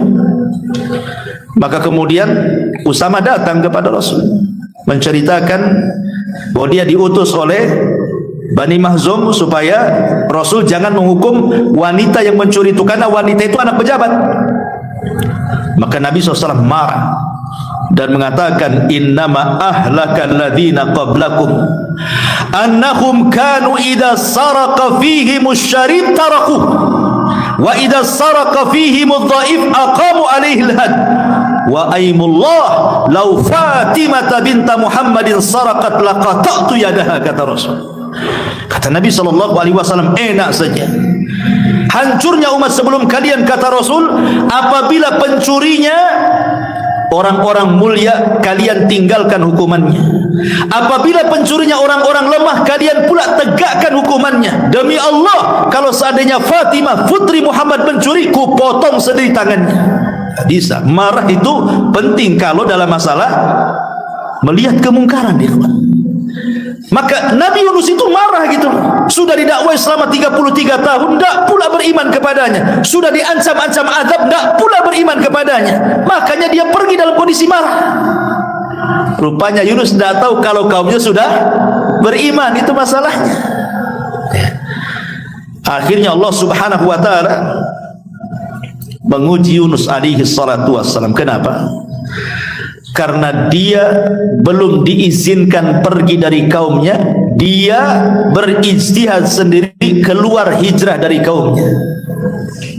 Maka kemudian Usama datang kepada Rasul, menceritakan bahwa dia diutus oleh Bani Mahzum supaya Rasul jangan menghukum wanita yang mencuri itu, karena wanita itu anak pejabat. Maka Nabi SAW marah dan mengatakan, innama ahlakal ladhina qablakum annahum kanu idha saraka fihimus syarib taraku wa idha saraka fihimudh dhaif aqamu alaihi al-had wa aimullah law Fatimah binta Muhammadin sarakat laqata'tu yadaha, kata Rasul. Kata Nabi SAW, enak saja hancurnya umat sebelum kalian, kata Rasul, apabila pencurinya orang-orang mulia, kalian tinggalkan hukumannya. Apabila pencurinya orang-orang lemah, kalian pula tegakkan hukumannya. Demi Allah, kalau seandainya Fatimah putri Muhammad mencuri, ku potong sendiri tangannya. Bisa. Marah itu penting kalau dalam masalah melihat kemungkaran, ikhwan. Maka Nabi Yunus itu marah gitu. Sudah didakwai selama 33 tahun, tidak pula beriman kepadanya. Sudah diancam-ancam azab, tidak pula beriman kepadanya. Makanya dia pergi dalam kondisi marah. Rupanya Yunus tidak tahu kalau kaumnya sudah beriman, itu masalahnya. Akhirnya Allah Subhanahu wa taala menguji Yunus alaihi salatu wassalam. Kenapa? Karena dia belum diizinkan pergi dari kaumnya, dia berijtihad sendiri keluar hijrah dari kaumnya.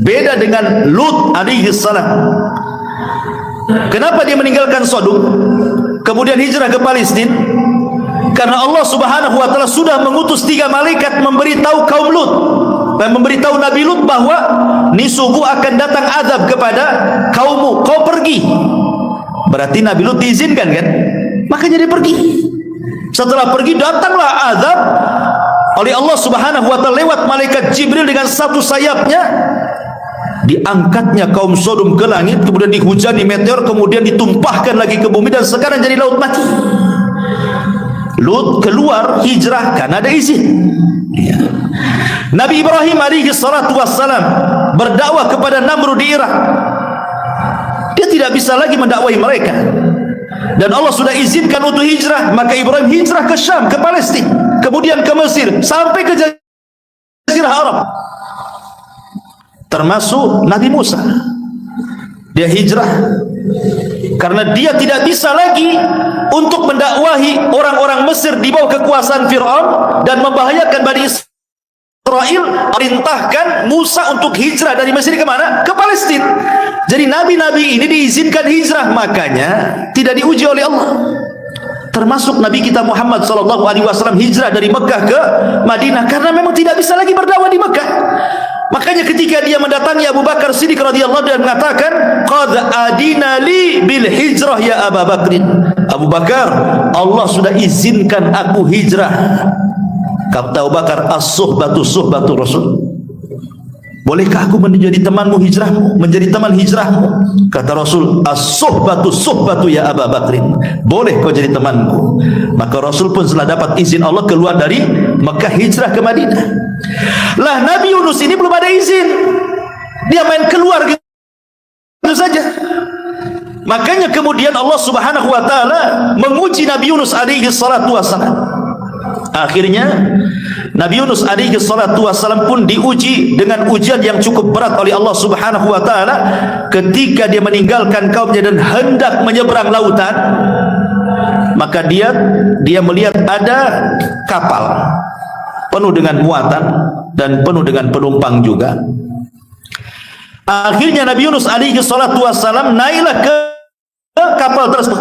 Beda dengan Lut alaihi salam. Kenapa dia meninggalkan Sodom kemudian hijrah ke Palestina? Karena Allah Subhanahu wa taala sudah mengutus 3 malaikat memberitahu kaum Lut dan memberitahu Nabi Lut bahwa nisungguh akan datang azab kepada kaummu, kau pergi. Berarti Nabi Lut diizinkan kan? Makanya dia pergi. Setelah pergi datanglah azab oleh Allah Subhanahu wa taala lewat malaikat Jibril dengan satu sayapnya. Diangkatnya kaum Sodom ke langit, kemudian dihujani meteor, kemudian ditumpahkan lagi ke bumi dan sekarang jadi laut mati. Lut keluar hijrah karena ada izin. Ya. Nabi Ibrahim alaihi salatu wassalam berdakwah kepada Namrud di Irak. Dia tidak bisa lagi mendakwahi mereka. Dan Allah sudah izinkan untuk hijrah, maka Ibrahim hijrah ke Syam, ke Palestina, kemudian ke Mesir, sampai ke Jazirah Arab. Termasuk Nabi Musa. Dia hijrah karena dia tidak bisa lagi untuk mendakwahi orang-orang Mesir di bawah kekuasaan Fir'aun dan membahayakan Bani Israel. Perintahkan Musa untuk hijrah dari Mesir ke mana? Ke Palestina. Jadi nabi-nabi ini diizinkan hijrah, makanya tidak diuji oleh Allah. Termasuk Nabi kita Muhammad SAW hijrah dari Mekah ke Madinah karena memang tidak bisa lagi berdakwah di Mekah. Makanya ketika dia mendatangi Abu Bakar Siddiq radhiyallahu anhu dan mengatakan, "Qad adina li bil hijrah ya Abu Bakrin." Abu Bakar, Allah sudah izinkan aku hijrah. Kata Abu Bakar, "As-suhbatu suhbatu Rasul." Bolehkah aku menjadi temanmu hijrahmu, menjadi teman hijrahmu? Kata Rasul, "As-suhbatu suhbatu ya Abu Bakrin." Boleh kau jadi temanku. Maka Rasul pun setelah dapat izin Allah keluar dari Mekah hijrah ke Madinah. Lah Nabi Yunus ini belum ada izin. Dia main keluar gitu saja. Makanya kemudian Allah Subhanahu wa taala menguji Nabi Yunus alaihi salatu wassalam. Akhirnya Nabi Yunus alaihi salatu wassalam pun diuji dengan ujian yang cukup berat oleh Allah Subhanahu wa taala ketika dia meninggalkan kaumnya dan hendak menyeberang lautan. Maka dia melihat ada kapal penuh dengan muatan dan penuh dengan penumpang juga. Akhirnya Nabi Yunus alaihi salatu wassalam naiklah ke kapal tersebut.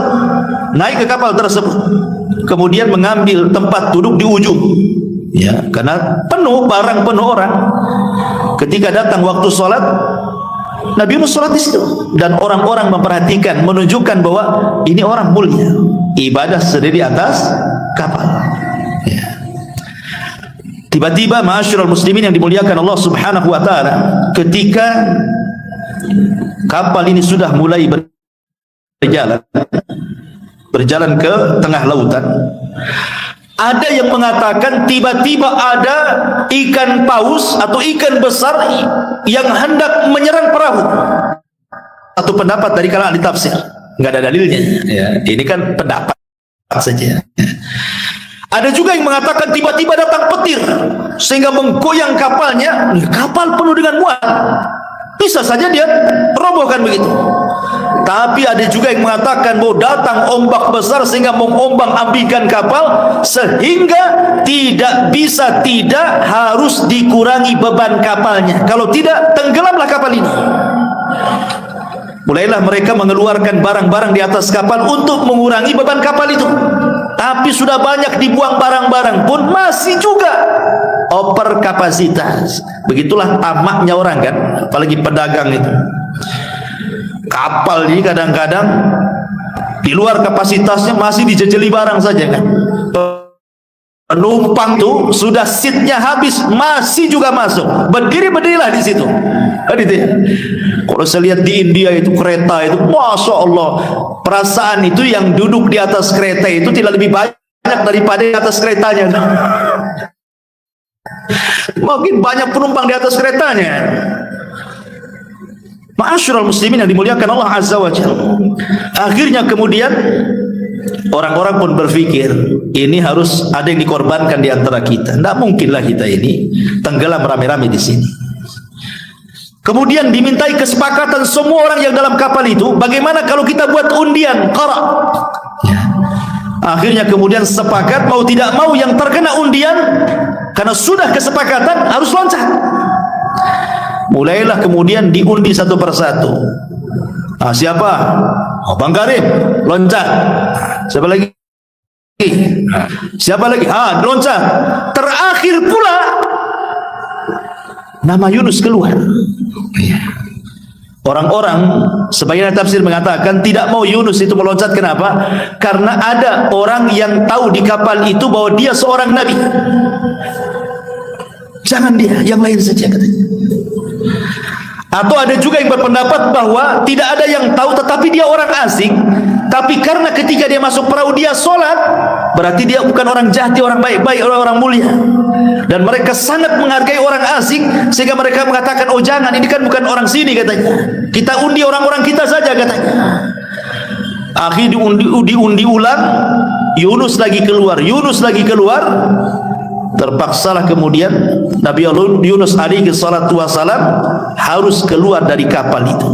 Naik ke kapal tersebut. Kemudian mengambil tempat duduk di ujung. Ya, karena penuh barang, penuh orang. Ketika datang waktu salat, Nabi Yunus salat di situ dan orang-orang memperhatikan, menunjukkan bahwa ini orang mulia, ibadah sendiri di atas kapal. Ya. Tiba-tiba ma'asyiral muslimin yang dimuliakan Allah Subhanahu wa taala, ketika kapal ini sudah mulai berjalan ke tengah lautan, ada yang mengatakan tiba-tiba ada ikan paus atau ikan besar yang hendak menyerang perahu. Satu pendapat dari kalangan ahli tafsir, nggak ada dalilnya. Ya, ini kan pendapat saja. Ada juga yang mengatakan tiba-tiba datang petir sehingga menggoyang kapalnya. Kapal penuh dengan muat, bisa saja dia robohkan begitu. Tapi ada juga yang mengatakan bahwa datang ombak besar sehingga mengombang-ambingkan kapal, sehingga tidak harus dikurangi beban kapalnya. Kalau tidak, tenggelamlah kapal ini. Mulailah mereka mengeluarkan barang-barang di atas kapal untuk mengurangi beban kapal itu. Tapi sudah banyak dibuang barang-barang pun masih juga over kapasitas. Begitulah tamaknya orang kan, apalagi pedagang itu. Kapal ini kadang-kadang di luar kapasitasnya masih dijejeli barang saja kan. Penumpang tuh sudah seatnya habis masih juga masuk, berdirilah di situ. Gitu ya. Kalau saya lihat di India itu kereta itu, masya Allah, perasaan itu yang duduk di atas kereta itu tidak lebih banyak daripada di atas keretanya. Makin banyak penumpang di atas keretanya. Ma'asyiral muslimin yang dimuliakan Allah Azza wa Jalla. Akhirnya kemudian orang-orang pun berpikir, ini harus ada yang dikorbankan di antara kita. Tidak mungkinlah kita ini tenggelam rame-rame di sini. Kemudian dimintai kesepakatan semua orang yang dalam kapal itu, bagaimana kalau kita buat undian qara? Akhirnya kemudian sepakat mau tidak mau yang terkena undian karena sudah kesepakatan harus loncat. Mulailah kemudian diundi satu persatu. Siapa? Bang Karim, loncat. Siapa lagi? Siapa lagi? Loncat. Terakhir pula nama Yunus keluar. Orang-orang sebagian tafsir mengatakan tidak mau Yunus itu meloncat. Kenapa? Karena ada orang yang tahu di kapal itu bahwa dia seorang nabi. Jangan dia, yang lain saja katanya. Atau ada juga yang berpendapat bahwa tidak ada yang tahu tetapi dia orang asing, tapi karena ketika dia masuk perahu dia sholat, berarti dia bukan orang jahat, dia orang baik-baik, orang mulia. Dan mereka sangat menghargai orang asing sehingga mereka mengatakan, oh jangan, ini kan bukan orang sini katanya, kita undi orang-orang kita saja katanya. Akhirnya diundi ulang, Yunus lagi keluar. Terpaksalah kemudian Nabi Yunus alaihi salatu wassalam harus keluar dari kapal itu.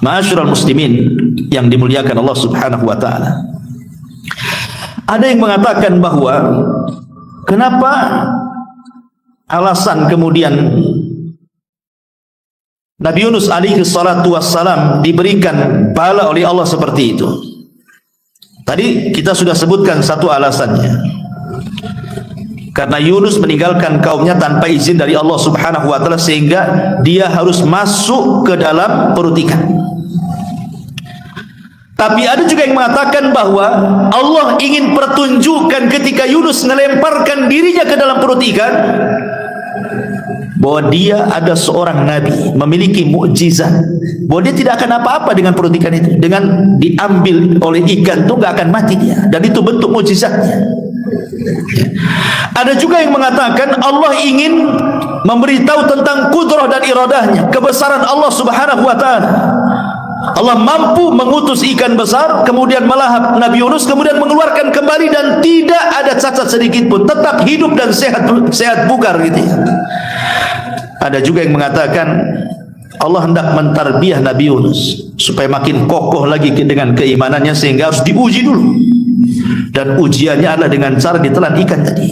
Ma'asyiral muslimin yang dimuliakan Allah Subhanahu wa taala. Ada yang mengatakan bahwa kenapa alasan kemudian Nabi Yunus alaihi salatu wassalam diberikan bala oleh Allah seperti itu. Tadi kita sudah sebutkan satu alasannya. Karena Yunus meninggalkan kaumnya tanpa izin dari Allah Subhanahu wa taala sehingga dia harus masuk ke dalam perut ikan. Tapi ada juga yang mengatakan bahwa Allah ingin pertunjukan ketika Yunus melemparkan dirinya ke dalam perut ikan bahwa dia ada seorang nabi, memiliki mukjizat, bahwa dia tidak akan apa-apa dengan perut ikan itu. Dengan diambil oleh ikan itu gak akan mati dia, dan itu bentuk mukjizatnya. Ada juga yang mengatakan Allah ingin memberitahu tentang kudrah dan iradahnya, kebesaran Allah Subhanahu wa taala. Allah mampu mengutus ikan besar kemudian melahap Nabi Yunus, kemudian mengeluarkan kembali dan tidak ada cacat sedikit pun, tetap hidup dan sehat bugar gitu ya. Ada juga yang mengatakan Allah hendak mentarbiah Nabi Yunus supaya makin kokoh lagi dengan keimanannya sehingga harus diuji dulu. Dan ujiannya adalah dengan cara ditelan ikan tadi.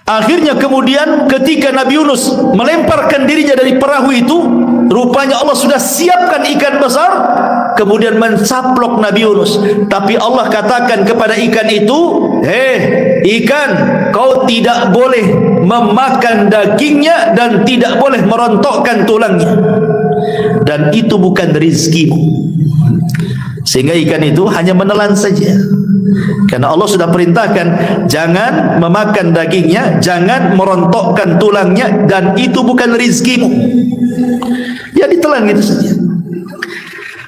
Akhirnya kemudian ketika Nabi Yunus melemparkan dirinya dari perahu itu, rupanya Allah sudah siapkan ikan besar kemudian mencaplok Nabi Yunus. Tapi Allah katakan kepada ikan itu, ikan, kau tidak boleh memakan dagingnya dan tidak boleh merontokkan tulangnya, dan itu bukan rizkimu. Sehingga ikan itu hanya menelan saja, karena Allah sudah perintahkan jangan memakan dagingnya, jangan merontokkan tulangnya, dan itu bukan rizkimu. Ya ditelan gitu saja.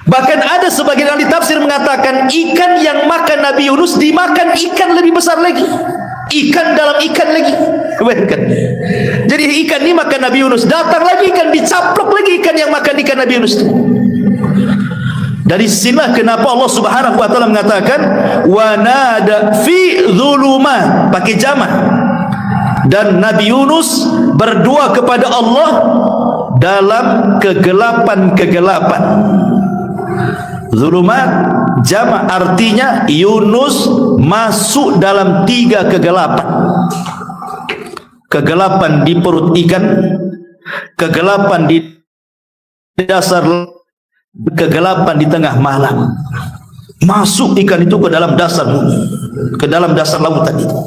Bahkan ada sebagian ahli tafsir mengatakan ikan yang makan Nabi Yunus dimakan ikan lebih besar lagi, ikan dalam ikan lagi. Bayangkan. Jadi ikan ini makan Nabi Yunus, datang lagi ikan, dicaplok lagi ikan yang makan ikan Nabi Yunus itu. Dari sinilah kenapa Allah Subhanahu wa taala mengatakan wa nada fi dhulumat, pakai jamak. Dan Nabi Yunus berdoa kepada Allah dalam kegelapan-kegelapan. Zulumat jamak artinya Yunus masuk dalam 3 kegelapan. Kegelapan di perut ikan, kegelapan di dasar, kegelapan di tengah malam. Masuk ikan itu ke dalam dasar bumi, ke dalam dasar lautan itu.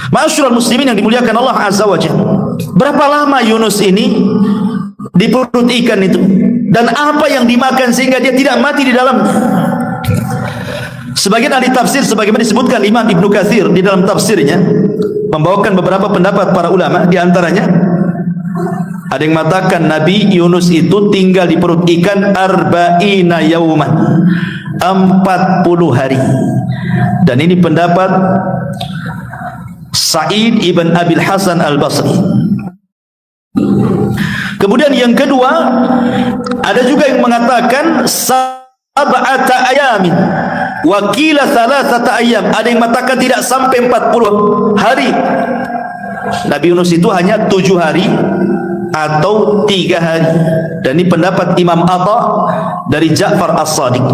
Ma'asyiral muslimin yang dimuliakan Allah Azza wa Jalla, berapa lama Yunus ini di perut ikan itu, dan apa yang dimakan sehingga dia tidak mati di dalamnya? Sebagian ahli tafsir sebagaimana disebutkan Imam Ibnu Katsir di dalam tafsirnya membawakan beberapa pendapat para ulama. Di antaranya ada yang mengatakan Nabi Yunus itu tinggal di perut ikan arba'ina yauman, 40 hari. Dan ini pendapat Sa'id ibn Abil Hasan al-Basri. Kemudian yang kedua, ada juga yang mengatakan sab'ata ayamin wa qila thalathata ayam. Ada yang mengatakan tidak sampai 40 hari. Nabi Yunus itu hanya 7 hari atau 3 hari. Dan ini pendapat Imam Atha dari Ja'far As-Sadiq.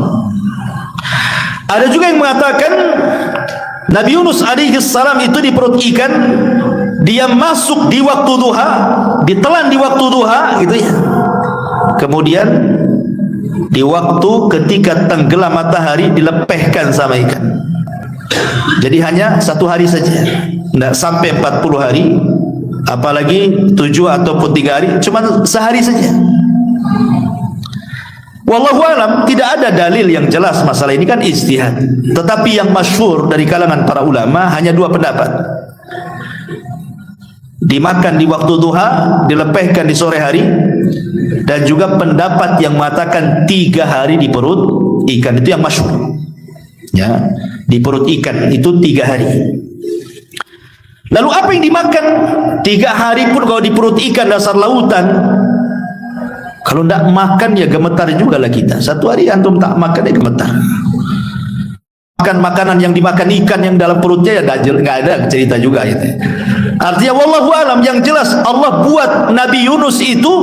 Ada juga yang mengatakan Nabi Yunus alaihi salam itu di perut ikan, dia masuk di waktu duha, ditelan di waktu duha gitu ya. Kemudian di waktu ketika tenggelam matahari dilepehkan sama ikan. Jadi hanya 1 hari saja, tidak sampai 40 hari, apalagi 7 ataupun 3 hari, cuma sehari saja. Wallahu alam, tidak ada dalil yang jelas masalah ini, kan ijtihad. Tetapi yang masyhur dari kalangan para ulama hanya 2 pendapat. Dimakan di waktu duha, dilepehkan di sore hari, dan juga pendapat yang mengatakan 3 hari di perut ikan, itu yang masyhur. Ya, di perut ikan itu 3 hari. Lalu apa yang dimakan 3 hari pun kalau di perut ikan dasar lautan? Kalau tidak makan ya gemetar juga lah kita. 1 hari antum tak makan ya gemetar. Makan makanan yang dimakan ikan yang dalam perutnya ya nggak ada cerita juga gitu. Artinya wallahu alam, yang jelas Allah buat Nabi Yunus itu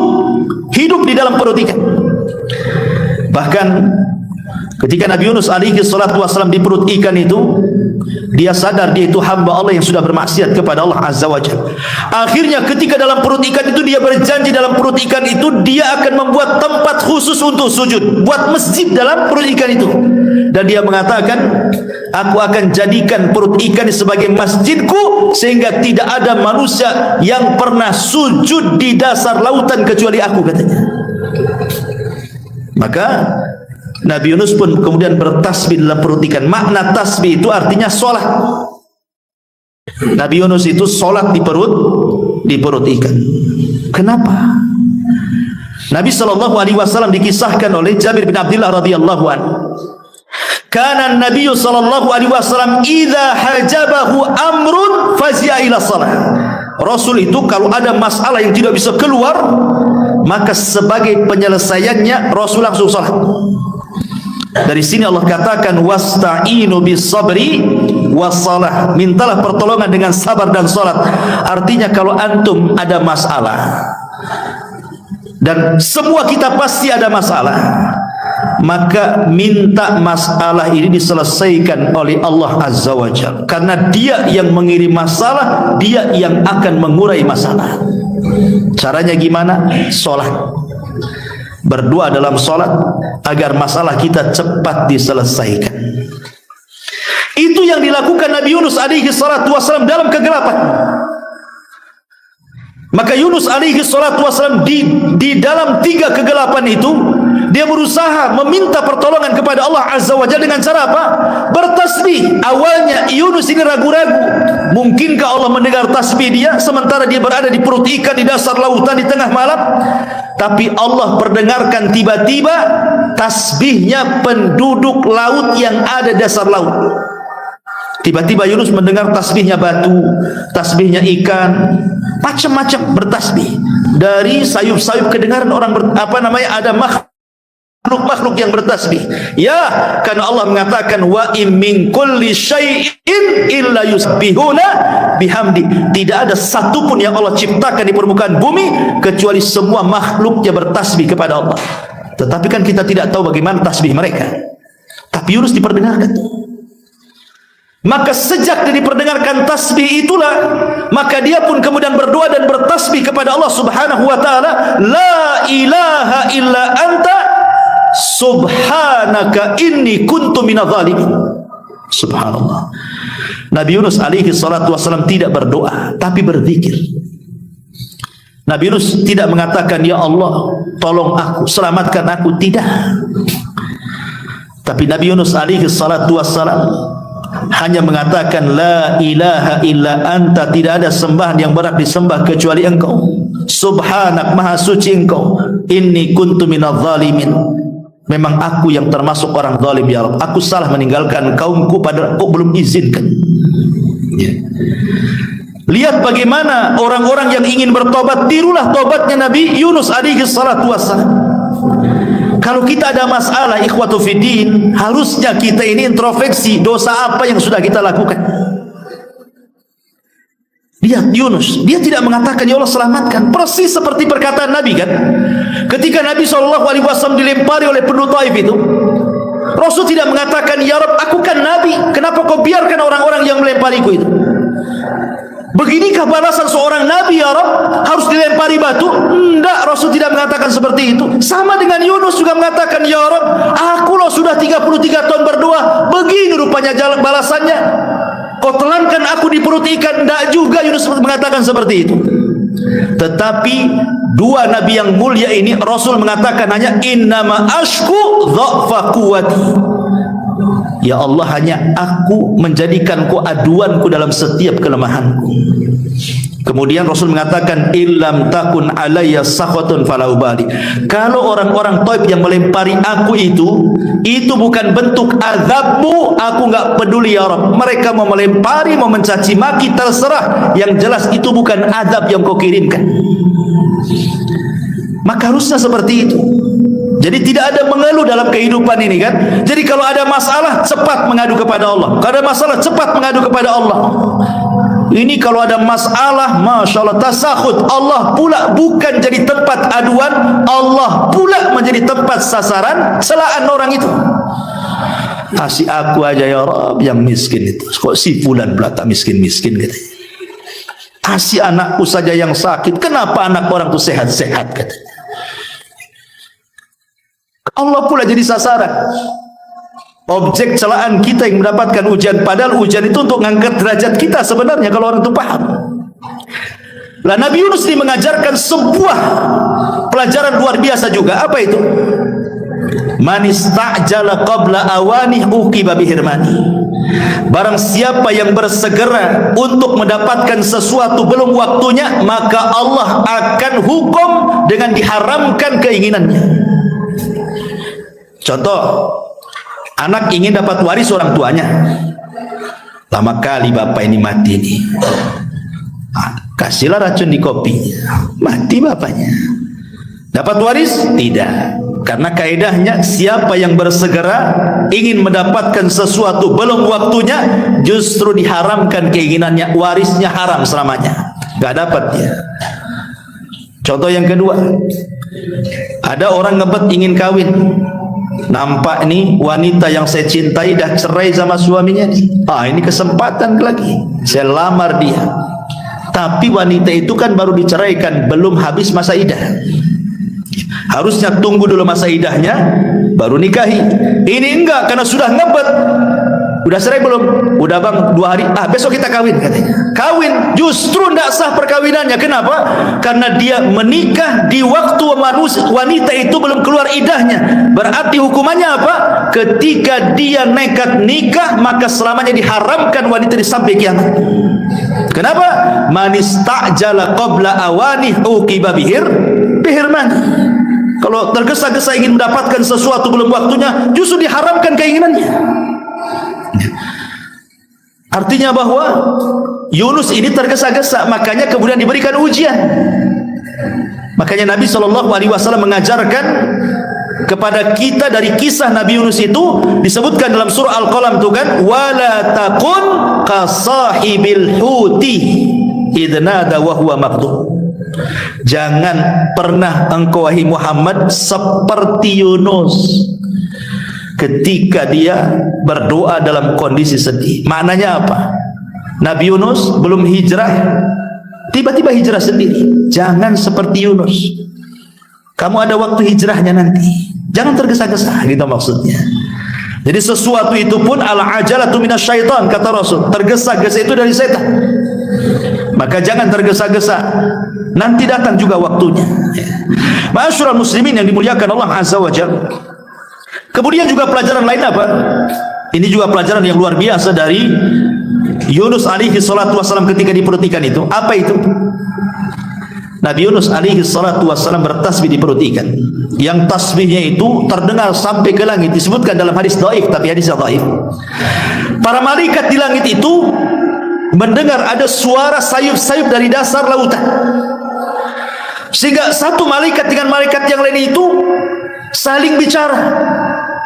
hidup di dalam perut ikan. Bahkan ketika Nabi Yunus alaihi salatu wasallam di perut ikan itu, dia sadar dia itu hamba Allah yang sudah bermaksiat kepada Allah Azza wa Jalla. Akhirnya ketika dalam perut ikan itu, dia berjanji dalam perut ikan itu dia akan membuat tempat khusus untuk sujud, buat masjid dalam perut ikan itu. Dan dia mengatakan, aku akan jadikan perut ikan sebagai masjidku, sehingga tidak ada manusia yang pernah sujud di dasar lautan kecuali aku, katanya. Maka Nabi Yunus pun kemudian bertasbih dalam perut ikan. Makna tasbih itu artinya solat. Nabi Yunus itu solat di perut ikan. Kenapa? Nabi SAW dikisahkan oleh Jabir bin Abdullah radhiyallahu anhu. Kana Nabi SAW idza hajabahu amrun fazi'a ila salat. Rasul itu kalau ada masalah yang tidak bisa keluar, maka sebagai penyelesaiannya Rasul langsung salat. Dari sini Allah katakan wasta'inu bis sabri wassalah, mintalah pertolongan dengan sabar dan salat. Artinya kalau antum ada masalah, dan semua kita pasti ada masalah, maka minta masalah ini diselesaikan oleh Allah Azza wa Jalla, karena dia yang mengirim masalah, dia yang akan mengurai masalah. Caranya gimana? Salat. Berdoa dalam salat agar masalah kita cepat diselesaikan. Itu yang dilakukan Nabi Yunus alaihi salatu wasallam dalam kegelapan. Maka Yunus alaihi salatu wasallam di dalam 3 kegelapan itu, dia berusaha meminta pertolongan kepada Allah Azza wa Jalla dengan cara apa? Bertasbih. Awalnya Yunus ini ragu-ragu, mungkinkah Allah mendengar tasbih dia sementara dia berada di perut ikan di dasar lautan di tengah malam? Tapi Allah perdengarkan tiba-tiba tasbihnya penduduk laut yang ada di dasar laut. Tiba-tiba Yunus mendengar tasbihnya batu, tasbihnya ikan, macam-macam bertasbih. Dari sayup-sayup kedengaran orang ada makhluk yang bertasbih. Ya, karena Allah mengatakan wa in min kulli syai'in illa yusbihuna bihamdi. Tidak ada satupun yang Allah ciptakan di permukaan bumi kecuali semua makhluknya bertasbih kepada Allah. Tetapi kan kita tidak tahu bagaimana tasbih mereka. Tapi Yunus diperdengarkan. Maka sejak dia diperdengarkan tasbih itulah, maka dia pun kemudian berdoa dan bertasbih kepada Allah Subhanahu wa taala, la ilaha illa anta subhanaka inni kuntu minadh dhalimin. Subhanallah. Nabi Yunus alaihi salatu wasallam tidak berdoa tapi berzikir. Nabi Yunus tidak mengatakan ya Allah tolong aku, selamatkan aku, tidak. Tapi Nabi Yunus alaihi salatu wasallam hanya mengatakan la ilaha illa anta, tidak ada sembahan yang berhak disembah kecuali engkau, subhanak, maha suci engkau, inni kuntu minadh dhalimin, memang aku yang termasuk orang zalim ya Rabb, aku salah meninggalkan kaumku pada kau belum izinkan. Ya. Lihat bagaimana orang-orang yang ingin bertobat, tirulah tobatnya Nabi Yunus alaihi salatu wassalam. Kalau kita ada masalah ikhwatu fiddin, harusnya kita ini introspeksi dosa apa yang sudah kita lakukan. Lihat Yunus, dia tidak mengatakan ya Allah selamatkan, persis seperti perkataan Nabi kan. Ketika Nabi SAW dilempari oleh penduduk Taif itu, Rasul tidak mengatakan ya Rabb, aku kan Nabi, kenapa kau biarkan orang-orang yang melempariku itu? Beginikah balasan seorang Nabi ya Rabb, harus dilempari batu? Tidak, Rasul tidak mengatakan seperti itu. Sama dengan Yunus juga mengatakan ya Rabb, aku loh sudah 33 tahun berdoa, begini rupanya balasannya. Kau telankan aku di perut ikan. Tidak juga Yunus mengatakan seperti itu. Tetapi dua nabi yang mulia ini Rasul mengatakan hanya innama ashku dha'fa quwwati. Ya Allah, hanya aku menjadikan kau aduanku dalam setiap kelemahanku. Kemudian Rasul mengatakan illam takun alayya sakhatun fala ubali. Kalau orang-orang Taif yang melempari aku itu bukan bentuk azabmu, aku enggak peduli ya Rabb. Mereka mau melempari, mau mencaci maki, terserah. Yang jelas itu bukan azab yang kau kirimkan. Maka harusnya seperti itu. Jadi tidak ada mengeluh dalam kehidupan ini kan. Jadi kalau ada masalah cepat mengadu kepada Allah. Kalau ada masalah cepat mengadu kepada Allah. Ini kalau ada masalah, Masya Allah, tasakhut, Allah pula bukan jadi tempat aduan, Allah pula menjadi tempat sasaran celaan orang itu. Kasih aku aja ya Rabb yang miskin itu. Kok si fulan pula tak miskin-miskin katanya. Kasih anakku saja yang sakit, kenapa anak orang itu sehat-sehat katanya. Allah pula jadi sasaran, objek celaan kita yang mendapatkan ujian, padahal ujian itu untuk mengangkat derajat kita sebenarnya kalau orang itu paham. Lah Nabi Yunus ini mengajarkan sebuah pelajaran luar biasa juga. Apa itu? Man istajala qabla awanih uqiba bihirmani. Barang siapa yang bersegera untuk mendapatkan sesuatu belum waktunya, maka Allah akan hukum dengan diharamkan keinginannya. Contoh, anak ingin dapat waris orang tuanya. Lama kali bapak ini mati nih. Kasihlah racun di kopi, mati bapaknya. Dapat waris? Tidak. Karena kaidahnya siapa yang bersegera ingin mendapatkan sesuatu belum waktunya, justru diharamkan keinginannya, warisnya haram selamanya, gak dapat dia. Contoh yang kedua, ada orang ngebet ingin kawin. Nampak nih wanita yang saya cintai dah cerai sama suaminya nih. Ini kesempatan lagi, saya lamar dia. Tapi wanita itu kan baru diceraikan, belum habis masa idah. Harusnya tunggu dulu masa idahnya baru nikahi. Ini enggak, karena sudah ngebet. Udah cerai belum? Udah bang, 2 hari. Besok kita kawin katanya. Kawin, justru tidak sah perkawinannya. Kenapa? Karena dia menikah di waktu wanita itu belum keluar idahnya. Berarti hukumannya apa? Ketika dia nekat nikah, maka selamanya diharamkan wanita di sampai kiamat. Kenapa? Man istajala qabla awanih uqiba bihirman. Kalau tergesa-gesa ingin mendapatkan sesuatu belum waktunya, justru diharamkan keinginannya. Artinya bahwa Yunus ini tergesa-gesa, makanya kemudian diberikan ujian. Makanya Nabi SAW mengajarkan kepada kita dari kisah Nabi Yunus itu, disebutkan dalam surah Al-Qalam itu kan, wala takun kasahibil huti idnada wa huwa maqdum. Jangan pernah engkau wahai Muhammad seperti Yunus ketika dia berdoa dalam kondisi sedih. Maknanya apa? Nabi Yunus belum hijrah, tiba-tiba hijrah sendiri. Jangan seperti Yunus. Kamu ada waktu hijrahnya nanti. Jangan tergesa-gesa, gitu maksudnya. Jadi sesuatu itu pun al-ajalatu minasyaitan, kata Rasul. Tergesa-gesa itu dari setan. Maka jangan tergesa-gesa, nanti datang juga waktunya. Ma'asyiral muslimin yang dimuliakan Allah Azza wa Jalla. Kemudian juga pelajaran lain apa? Ini juga pelajaran yang luar biasa dari Yunus alaihi salatu wassalam ketika di perut ikan itu. Apa itu? Nabi Yunus alaihi salatu wassalam bertasbih di perut ikan. Yang tasbihnya itu terdengar sampai ke langit. Disebutkan dalam hadis dhaif, tapi hadisnya dhaif. Para malaikat di langit itu mendengar ada suara sayup-sayup dari dasar lautan. Sehingga satu malaikat dengan malaikat yang lain itu saling bicara.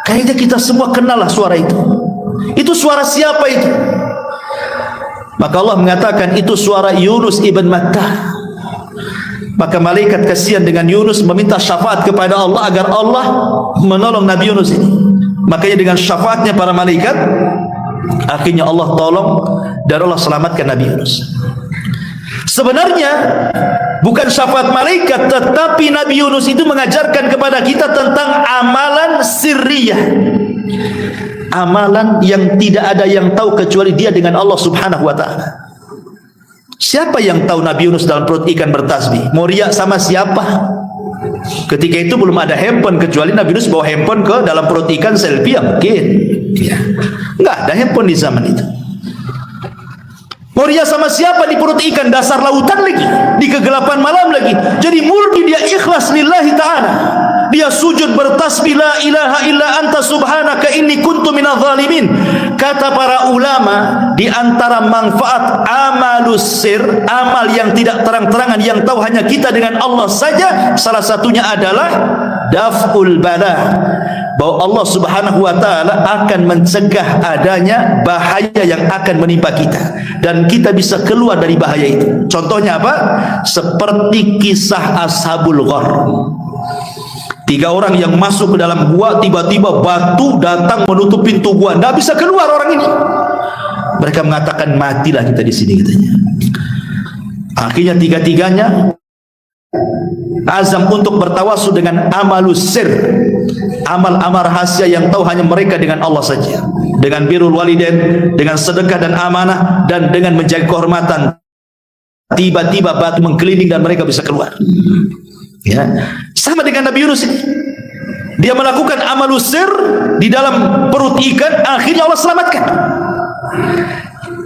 Kayaknya kita semua kenal lah suara itu. Itu suara siapa itu? Maka Allah mengatakan itu suara Yunus ibn Matta. Maka malaikat kasihan dengan Yunus meminta syafaat kepada Allah agar Allah menolong Nabi Yunus ini. Makanya dengan syafaatnya para malaikat, akhirnya Allah tolong dan Allah selamatkan Nabi Yunus. Sebenarnya bukan syafaat malaikat, tetapi Nabi Yunus itu mengajarkan kepada kita tentang amalan sirriyah, amalan yang tidak ada yang tahu kecuali dia dengan Allah subhanahu wa ta'ala. Siapa yang tahu Nabi Yunus dalam perut ikan bertasbih? Mau riak sama siapa? Ketika itu belum ada handphone, kecuali Nabi Yunus bawa handphone ke dalam perut ikan selfie, ya mungkin ya. Nggak ada handphone di zaman itu. Mau riak sama siapa di perut ikan dasar lautan lagi, di kegelapan malam lagi. Jadi murni dia ikhlas lillahi ta'ala. Dia sujud bertasbih, la ilaha illa anta subhanaka inni kuntu minadh dhalimin. Kata para ulama, di antara manfaat amalus sir, amal yang tidak terang-terangan, yang tahu hanya kita dengan Allah saja, salah satunya adalah daf'ul bala, bahwa Allah subhanahu wa ta'ala akan mencegah adanya bahaya yang akan menimpa kita, dan kita bisa keluar dari bahaya itu. Contohnya apa? Seperti kisah Ashabul Ghar. 3 orang yang masuk ke dalam gua, tiba-tiba batu datang menutup pintu gua, tidak bisa keluar orang ini. Mereka mengatakan matilah kita di sini, katanya. Akhirnya 3-tiganya azam untuk bertawasul dengan amalus sir, amal-amal rahasia yang tahu hanya mereka dengan Allah saja, dengan birrul walidain, dengan sedekah dan amanah, dan dengan menjaga kehormatan. Tiba-tiba batu menggelinding dan mereka bisa keluar. Ya, sama dengan Nabi Yunus ini. Dia melakukan amalus sir di dalam perut ikan, akhirnya Allah selamatkan.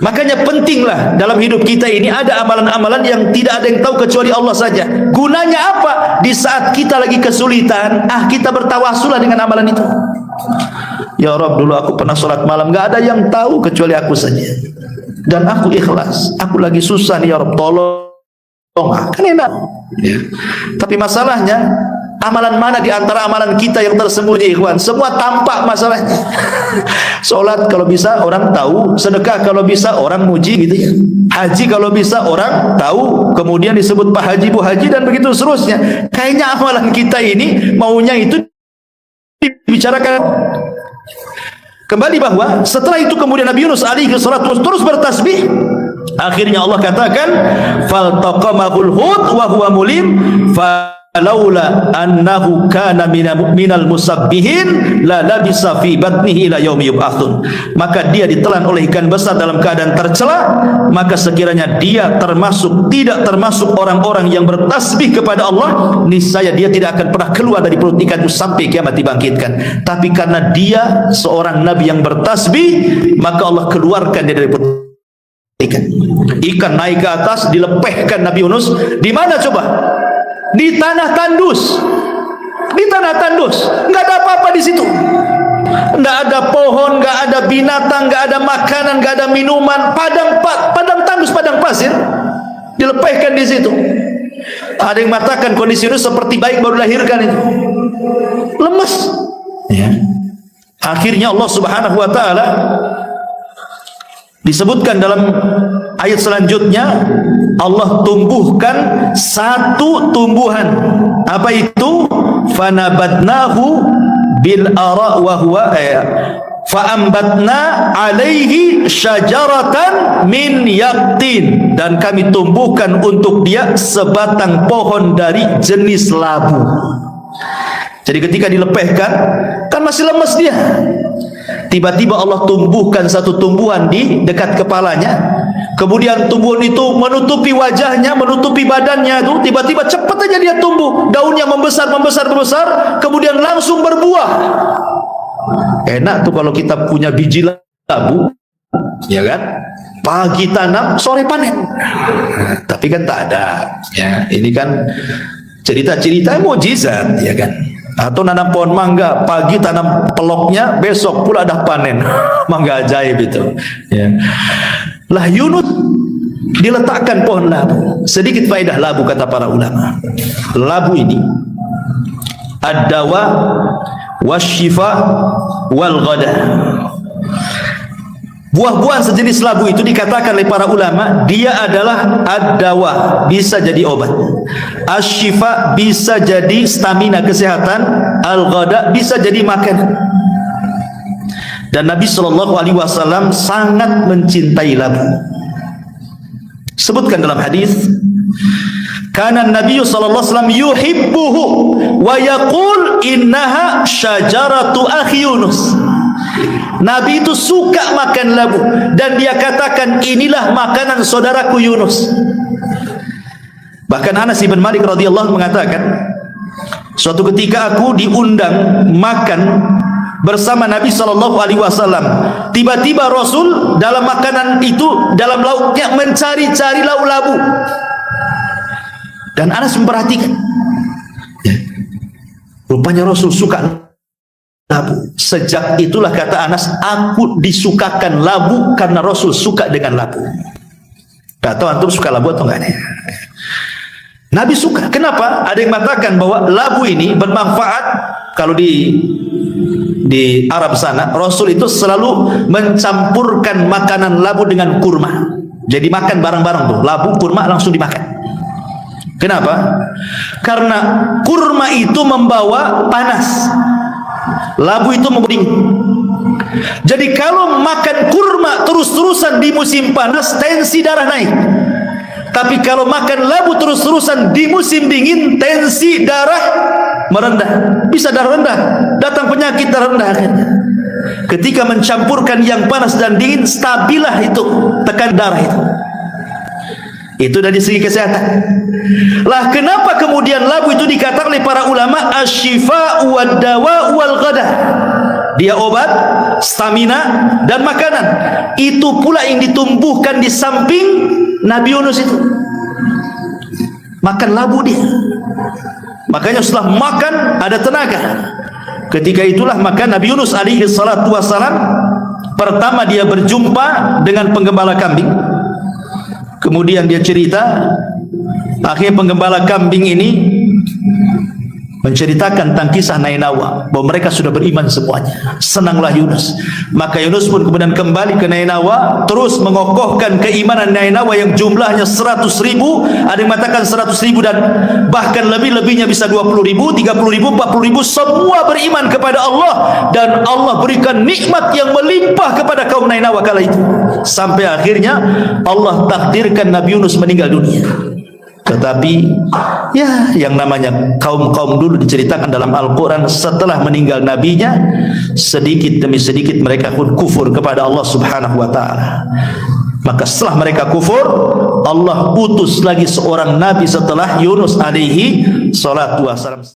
Makanya pentinglah dalam hidup kita ini ada amalan-amalan yang tidak ada yang tahu kecuali Allah saja. Gunanya apa? Di saat kita lagi kesulitan, kita bertawasulah dengan amalan itu. Ya Rabb, dulu aku pernah sholat malam, gak ada yang tahu kecuali aku saja, dan aku ikhlas. Aku lagi susah nih ya Rabb, tolong. Kan enak ya. Tapi masalahnya, amalan mana di antara amalan kita yang tersembunyi, ikhwan? Semua tampak masalahnya. Sholat kalau bisa orang tahu, sedekah kalau bisa orang muji gitu ya, haji kalau bisa orang tahu, kemudian disebut Pak Haji, Bu Haji, dan begitu seterusnya. Kayaknya amalan kita ini maunya itu dibicarakan. Kembali bahwa setelah itu kemudian Nabi Yunus alaihi salatu terus bertasbih. Akhirnya Allah katakan, faltaqamahul hut wa huwa mulim falaula annahu kana minal musabbihin la labisa fi batnihi ila yaumi yub'atsun. Maka dia ditelan oleh ikan besar dalam keadaan tercela, maka sekiranya dia tidak termasuk orang-orang yang bertasbih kepada Allah, niscaya dia tidak akan pernah keluar dari perut ikan itu sampai kiamat dibangkitkan. Tapi karena dia seorang nabi yang bertasbih, maka Allah keluarkan dia dari perut ikan naik ke atas, dilepehkan Nabi Yunus. Di mana coba? Di tanah tandus. Di tanah tandus, nggak ada apa-apa di situ. Nggak ada pohon, nggak ada binatang, nggak ada makanan, nggak ada minuman. Padang tandus, padang pasir. Dilepehkan di situ. Ada yang mengatakan kondisi Yunus seperti bayi baru dilahirkan itu, lemas. Ya. Akhirnya Allah Subhanahu Wa Taala disebutkan dalam ayat selanjutnya, Allah tumbuhkan satu tumbuhan. Apa itu? Fanabadnahu bil ara wa huwa faambatna alaihi syajaratan min yaqtin, dan kami tumbuhkan untuk dia sebatang pohon dari jenis labu. Jadi ketika dilepehkan kan masih lemas dia, tiba-tiba Allah tumbuhkan satu tumbuhan di dekat kepalanya. Kemudian tumbuhan itu menutupi wajahnya, menutupi badannya itu. Tiba-tiba cepat aja dia tumbuh, daunnya membesar, kemudian langsung berbuah. Enak tuh kalau kita punya biji labu, ya kan? Pagi tanam, sore panen. Tapi kan tak ada. Ya, ini kan cerita-cerita mukjizat, ya kan? Atau nanam pohon mangga, pagi tanam peloknya, besok pula ada panen. Mangga ajaib itu. Ya. Lah Yunus diletakkan pohon labu. Sedikit faedah labu kata para ulama. Labu ini ad-dawa wasyifa wal ghada. Buah-buahan sejenis labu itu dikatakan oleh para ulama dia adalah ad-dawa, bisa jadi obat. Asy-syifa bisa jadi stamina kesehatan, al-ghada bisa jadi makanan. Dan Nabi SAW sangat mencintai labu. Sebutkan dalam hadis, kana Nabi SAW yuhibbuhu wa yaqul innaha syajaratu akhi Yunus. Nabi itu suka makan labu dan dia katakan inilah makanan saudaraku Yunus. Bahkan Anas bin Malik radhiyallahu mengatakan, suatu ketika aku diundang makan bersama Nabi SAW. Tiba-tiba Rasul dalam makanan itu, dalam lauknya mencari-cari lauk labu. Dan Anas memperhatikan, rupanya Rasul suka labu. Sejak itulah kata Anas, aku disukakan labu karena Rasul suka dengan labu. Tak tahu antum suka labu atau enggak? Nabi suka. Kenapa? Ada yang mengatakan bahwa labu ini bermanfaat. Kalau di Arab sana, Rasul itu selalu mencampurkan makanan labu dengan kurma. Jadi makan bareng-bareng tuh, labu kurma langsung dimakan. Kenapa? Karena kurma itu membawa panas, labu itu membawa dingin. Jadi kalau makan kurma terus-terusan di musim panas, tensi darah naik. Tapi kalau makan labu terus-terusan di musim dingin, tensi darah merendah. Bisa darah rendah, datang penyakit darah rendah akhirnya. Ketika mencampurkan yang panas dan dingin, stabilah itu tekan darah itu. Itu dari segi kesehatan. Lah kenapa kemudian labu itu dikatakan oleh para ulama asy-syifa wad dawa wal ghada? Dia obat, stamina dan makanan. Itu pula yang ditumbuhkan di samping Nabi Yunus itu. Makan labu dia. Makanya setelah makan ada tenaga. Ketika itulah maka Nabi Yunus alaihi salatu wassalam pertama dia berjumpa dengan penggembala kambing. Kemudian dia cerita, akhirnya penggembala kambing ini menceritakan tentang kisah Nainawa, bahwa mereka sudah beriman semuanya. Senanglah Yunus. Maka Yunus pun kemudian kembali ke Nainawa, terus mengokohkan keimanan Nainawa yang jumlahnya 100.000, ada yang mengatakan 100.000 dan bahkan lebih-lebihnya bisa 20.000, 30.000, 40.000, semua beriman kepada Allah dan Allah berikan nikmat yang melimpah kepada kaum Nainawa kala itu. Sampai akhirnya Allah takdirkan Nabi Yunus meninggal dunia. Tetapi ya yang namanya kaum-kaum dulu diceritakan dalam Al-Quran, setelah meninggal nabinya sedikit demi sedikit mereka pun kufur kepada Allah Subhanahu wa ta'ala. Maka setelah mereka kufur, Allah utus lagi seorang nabi setelah Yunus alaihi salatu wassalam.